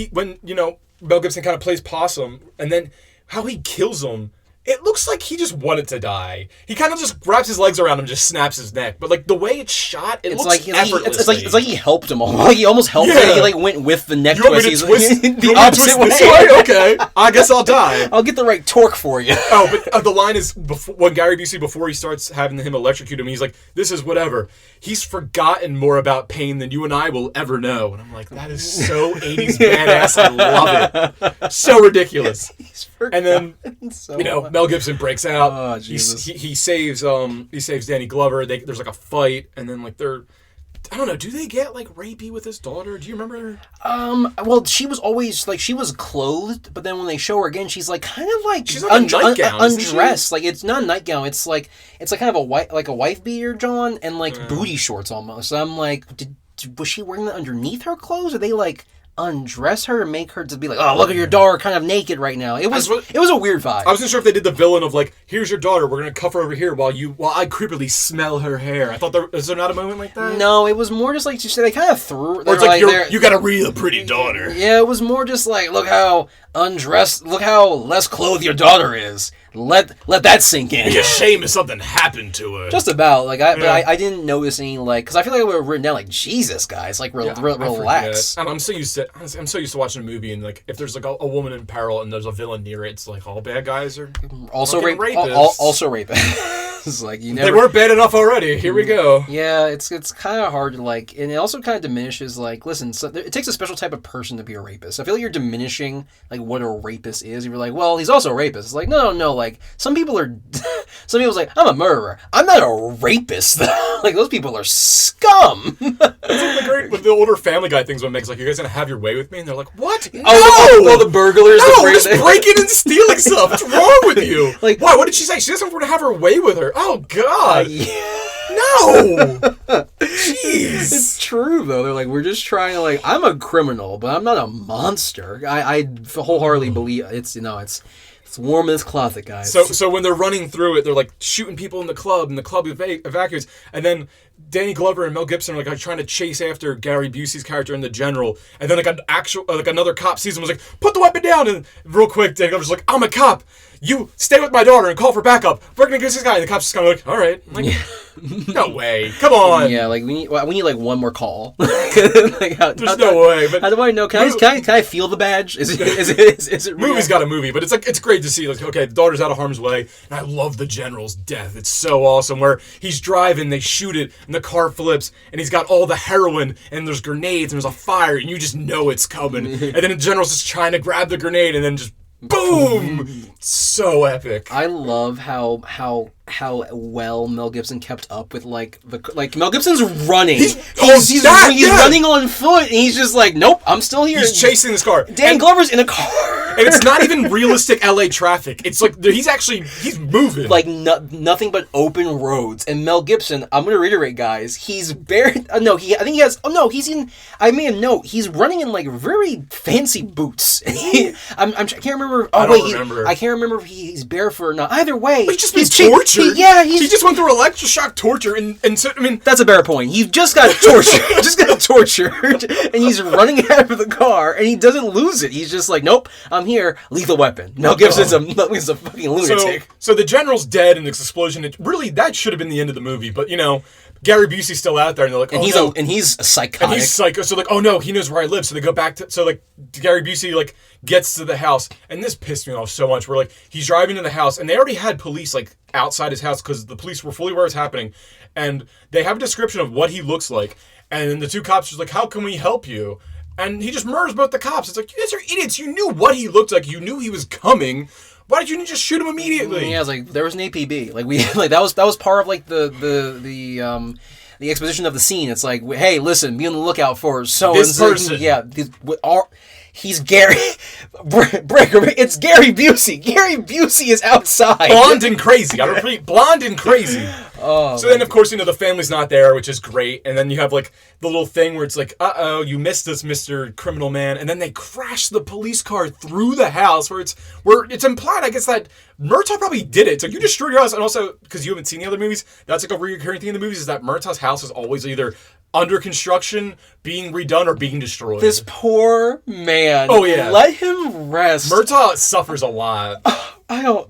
Mel Gibson kind of plays possum, and then how he kills him, it looks like he just wanted to die. He kind of just wraps his legs around him, and just snaps his neck, but like the way it's shot, it looks like effortlessly. It's like he helped him. Like he almost helped him. He like went with the neck twist. He's Twist the opposite way. This way? Okay, I guess I'll die. I'll get the right torque for you. Oh, but the line is when Gary Busey, before he starts having him electrocute him, he's like, "This is whatever." He's forgotten more about pain than you and I will ever know. And I'm like, that is so 80s badass. I love it. So ridiculous. And then Mel Gibson breaks out. Oh, Jesus. He saves Danny Glover. There's like a fight, and then like I don't know. Do they get like rapey with his daughter? Do you remember? Well, she was always like she was clothed, but then when they show her again, she's like kind of like she's like a nightgown, undressed. Like it's not a nightgown. It's like kind of a wife beater, John, and like booty shorts almost. So I'm like, was she wearing that underneath her clothes? Or they like undress her and make her to be like, oh, look at your daughter kind of naked right now. It was a weird vibe. I wasn't sure if they did the villain of like, here's your daughter, we're gonna cuff her over here while I creepily smell her hair. I thought is there not a moment like that? No, it was more just like they kind of threw. Or it's like you got a real pretty daughter. Yeah, it was more just like, look how undressed, look how less clothed your daughter is. Let that sink in. It'd be a shame if something happened to her. Just about but I didn't notice any like because I feel like we were written down like Jesus guys like relax. I'm so used to watching a movie and like if there's like a woman in peril and there's a villain near it, it's like all bad guys are also rapists. Also rapists. It's like they weren't bad enough already. Here we go. Yeah, it's kind of hard to like, and it also kind of diminishes like. Listen, so it takes a special type of person to be a rapist. I feel like you're diminishing like what a rapist is. You're like, well, he's also a rapist. It's like no. Like some people's like, I'm a murderer. I'm not a rapist. Like those people are scum. It's like with the older Family Guy things when Meg's like, you guys gonna have your way with me? And they're like, what? Oh, the burglars. No, just breaking and stealing stuff. What's wrong with you? Like, why? What did she say? She doesn't want to have her way with her. Oh God. No. Jeez. It's true though. They're like, we're just trying to like. I'm a criminal, but I'm not a monster. I wholeheartedly believe it's warm in this closet, guys. So when they're running through it, they're like shooting people in the club, and the club evacuates, and then Danny Glover and Mel Gibson are like trying to chase after Gary Busey's character in the general, and then like another cop sees him and was like, put the weapon down, and real quick Danny Glover's like, I'm a cop. You stay with my daughter and call for backup. We're gonna get this guy. And the cop's just kind of like, all right. I'm like, no way. Come on. Yeah, like we need like one more call. Like, there's no way. But how do I know? Can I feel the badge? Is it real? Movie's got a movie, but it's great to see. Like, okay, the daughter's out of harm's way, and I love the general's death. It's so awesome. Where he's driving, they shoot it, and the car flips, and he's got all the heroin, and there's grenades, and there's a fire, and you just know it's coming. And then the general's just trying to grab the grenade, and then just boom! So epic. I love how well Mel Gibson kept up with like Mel Gibson's running. He's running on foot, and he's just like, nope, I'm still here. He's chasing this car. Dan Glover's in a car. And it's not even realistic LA traffic. It's like he's moving. Like nothing but open roads. And Mel Gibson, I'm going to reiterate, guys, he's very I he's running in like very fancy boots. I can't remember. I can't remember if he's barefoot or not. Either way, but he's just been tortured. He just went through electroshock torture, and so I mean that's a better point. He just got tortured, and he's running out of the car, and he doesn't lose it. He's just like, nope, I'm here. Lethal weapon. Mel Gibson's a fucking lunatic. So the general's dead in this explosion. That should have been the end of the movie. But, Gary Busey's still out there, and they're like, and he's a psychotic. And he's psycho. So, like, oh, no, he knows where I live. So they go back to... So, like, Gary Busey, like, gets to the house. And this pissed me off so much. Where, like, he's driving to the house, and they already had police, like, outside his house because the police were fully aware it's happening. And they have a description of what he looks like. And then the two cops are like, how can we help you? And he just murders both the cops. It's like, you guys are idiots. You knew what he looked like. You knew he was coming. Why did you just shoot him immediately? Yeah, I was like, there was an APB. Like that was part of like the exposition of the scene. It's like, hey, listen, be on the lookout for this person. Yeah, he's Gary Breaker. It's Gary Busey. Gary Busey is outside, blonde and crazy. I repeat, blonde and crazy. Oh, so then, of course, the family's not there, which is great. And then you have, like, the little thing where it's like, uh-oh, you missed us, Mr. Criminal Man. And then they crash the police car through the house where it's implied, I guess, that Murtaugh probably did it. It's like, you destroyed your house. And also, because you haven't seen the other movies, that's like a recurring thing in the movies, is that Murtaugh's house is always either under construction, being redone, or being destroyed. This poor man. Oh, yeah. Let him rest. Murtaugh suffers a lot. I don't...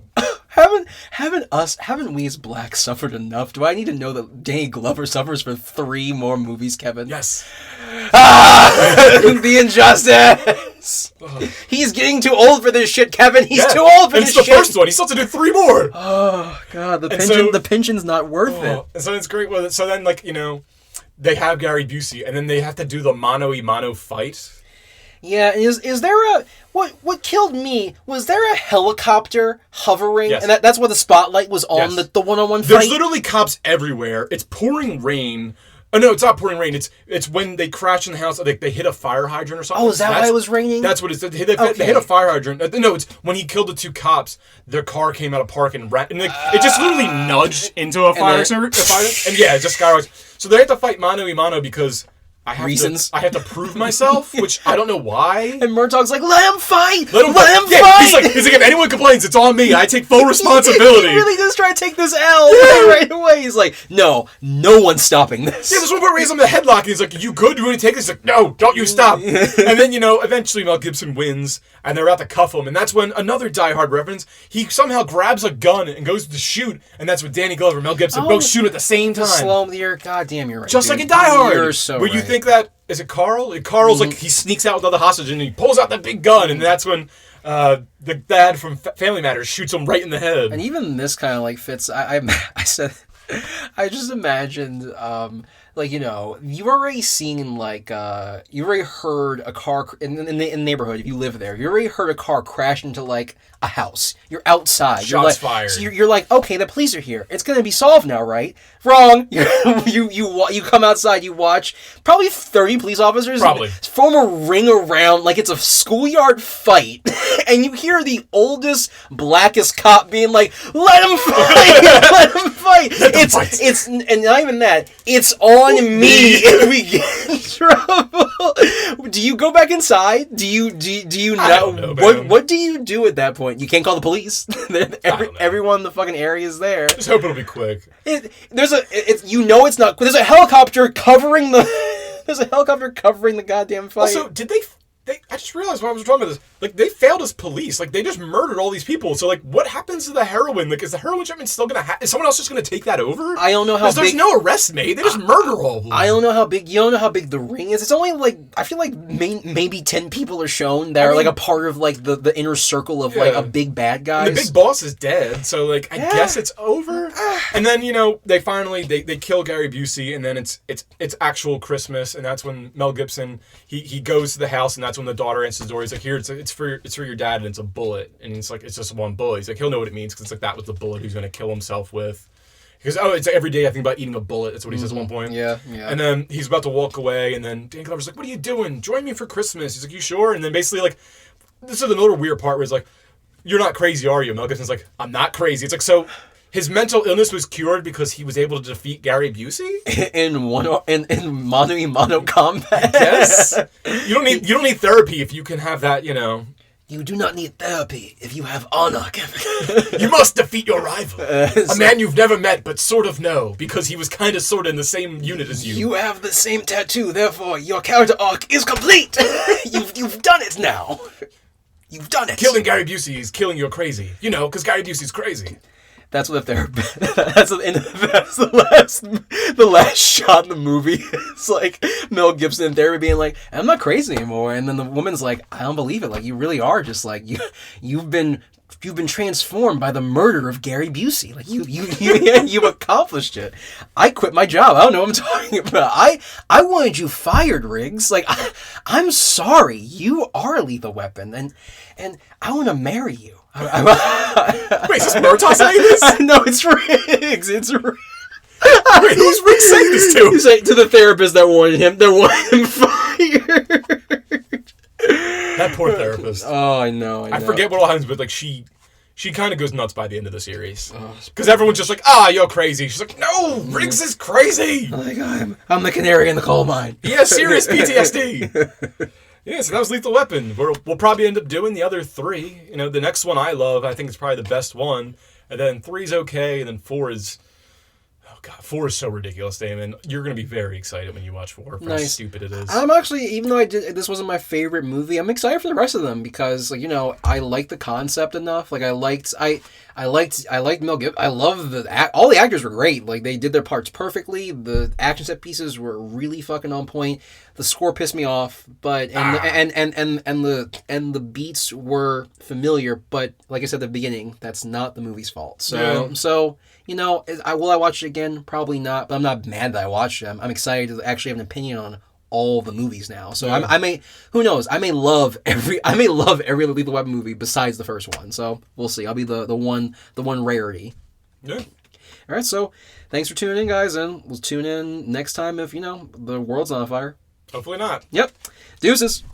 Haven't we as blacks suffered enough? Do I need to know that Danny Glover suffers for 3 more movies, Kevin? Yes. The injustice! He's getting too old for this shit, Kevin. He's too old for this shit. It's the first one. He still has to do 3 more. Oh, God. The pension's not worth it. And so it's great with it. So then, like, they have Gary Busey, and then they have to do the mano-a-mano fight. Yeah, is there a... What killed me, was there a helicopter hovering? Yes. And that's where the spotlight was on the one-on-one fight? There's literally cops everywhere. It's pouring rain. Oh, no, it's not pouring rain. It's when they crash in the house, they hit a fire hydrant or something. Oh, is that why it was raining? That's what it is. They hit a fire hydrant. No, it's when he killed the 2 cops, their car came out of park and it just literally nudged into a fire hydrant. And yeah, it just skyrockets. So they have to fight mano-a-mano because... I have to prove myself, which I don't know why. And Murtaugh's like, let him fight! Let him yeah, fight! He's like, if anyone complains, it's on me. I take full responsibility. He really does try to take this L right away. He's like, no one's stopping this. Yeah, there's one part where he's on the headlock, and he's like, you good? You want to take this? He's like, no, don't you stop. And then, eventually Mel Gibson wins, and they're about to cuff him, and that's when another Die Hard reference, he somehow grabs a gun and goes to shoot, and that's when Danny Glover and Mel Gibson both shoot at the same time. Goddamn, you're right. Just like in Die Hard. You're so right. You think that, is it Carl? Carl's like, he sneaks out with other hostage, and he pulls out that big gun, and that's when the dad from Family Matters shoots him right in the head. And even this kind of like fits. I said, I just imagined, you've already seen you already heard a car in the neighborhood. If you live there, you already heard a car crash into like a house. You're outside. Shots fired. So you're like, okay, the police are here. It's gonna be solved now, right? Wrong. You come outside. You watch probably 30 police officers form a ring around like it's a schoolyard fight, and you hear the oldest, blackest cop being like, "Let him fight! Let him fight!" It's and not even that. It's on me if we get in trouble. Do you go back inside? Do you know what do you do at that point? You can't call the police. Everyone in the fucking area is there. Just hope it'll be quick. There's not. There's a helicopter covering the. There's a helicopter covering the goddamn fight. Also, did they? I just realized while I was talking about this. Like, they failed as police. Like, they just murdered all these people. So, like, what happens to the heroin? Like, is the heroin shipment still gonna is someone else just gonna take that over? I don't know how big... There's no arrest made. They just murder all of them. I don't know how big... You don't know how big the ring is. It's only, like... I feel like maybe 10 people are shown that are, like, a part of, like, the inner circle of, like, a big bad guy. The big boss is dead. So, like, I guess it's over. And then, they finally... They kill Gary Busey, and then it's actual Christmas, and that's when Mel Gibson... He goes to the house, and that's when the daughter answers the door. He's like, here, it's for your dad, and it's a bullet. And it's like, it's just one bullet. He's like, he'll know what it means, because it's like, that was the bullet he's going to kill himself with. Because, it's like, every day I think about eating a bullet. That's what he says at one point. Yeah. And then he's about to walk away, and then Dan Glover's like, what are you doing? Join me for Christmas. He's like, you sure? And then basically, like, this is another weird part where he's like, you're not crazy, are you? Mel Gibson's like, I'm not crazy. It's like, so... His mental illness was cured because he was able to defeat Gary Busey in mano-a-mano combat. Yes, you don't need therapy if you can have that. You do not need therapy if you have honor, Kevin. You must defeat your rival, a man you've never met but sort of know, because he was kind of sort of in the same unit as you. You have the same tattoo, therefore your character arc is complete. You've done it now. You've done it. Killing Gary Busey is killing you crazy. You know, because Gary Busey's crazy. That's what the therapist. That's the last shot in the movie. It's like Mel Gibson in therapy being like, "I'm not crazy anymore," and then the woman's like, "I don't believe it. Like you really are. Just like you've been transformed by the murder of Gary Busey. Like you've accomplished it. I quit my job. I don't know what I'm talking about. I wanted you fired, Riggs. Like I'm sorry. You are Lethal Weapon, and I want to marry you." Wait, is this Murtaugh saying this? No, it's Riggs. It's Riggs. Wait, who's Riggs saying this to? He's like to the therapist that wanted him fired. That poor therapist. Oh, I know. I forget what all happens, but like she kind of goes nuts by the end of the series because everyone's just like, you're crazy. She's like, no, Riggs is crazy. Like I'm the canary in the coal mine. He has serious PTSD. Yeah, so that was Lethal Weapon. We'll probably end up doing the other 3. You know, the next one I love, I think it's probably the best one. And then 3's okay, and then 4 is... Oh, God, 4 is so ridiculous, Damon. You're going to be very excited when you watch 4 for how stupid it is. I'm actually, even though this wasn't my favorite movie, I'm excited for the rest of them because, like, you know, I like the concept enough. Like, I liked Mel Gibson. I love all the actors were great. Like, they did their parts perfectly. The action set pieces were really fucking on point. The score pissed me off, but and the beats were familiar. But like I said at the beginning, that's not the movie's fault. So you know, will I watch it again? Probably not. But I'm not mad that I watched it. I'm excited to actually have an opinion on all the movies now. So I may, who knows? I may love every Lethal Weapon movie besides the first one. So we'll see. I'll be the one rarity. Yeah. All right. So thanks for tuning in, guys, and we'll tune in next time if the world's on fire. Hopefully not. Yep. Deuces.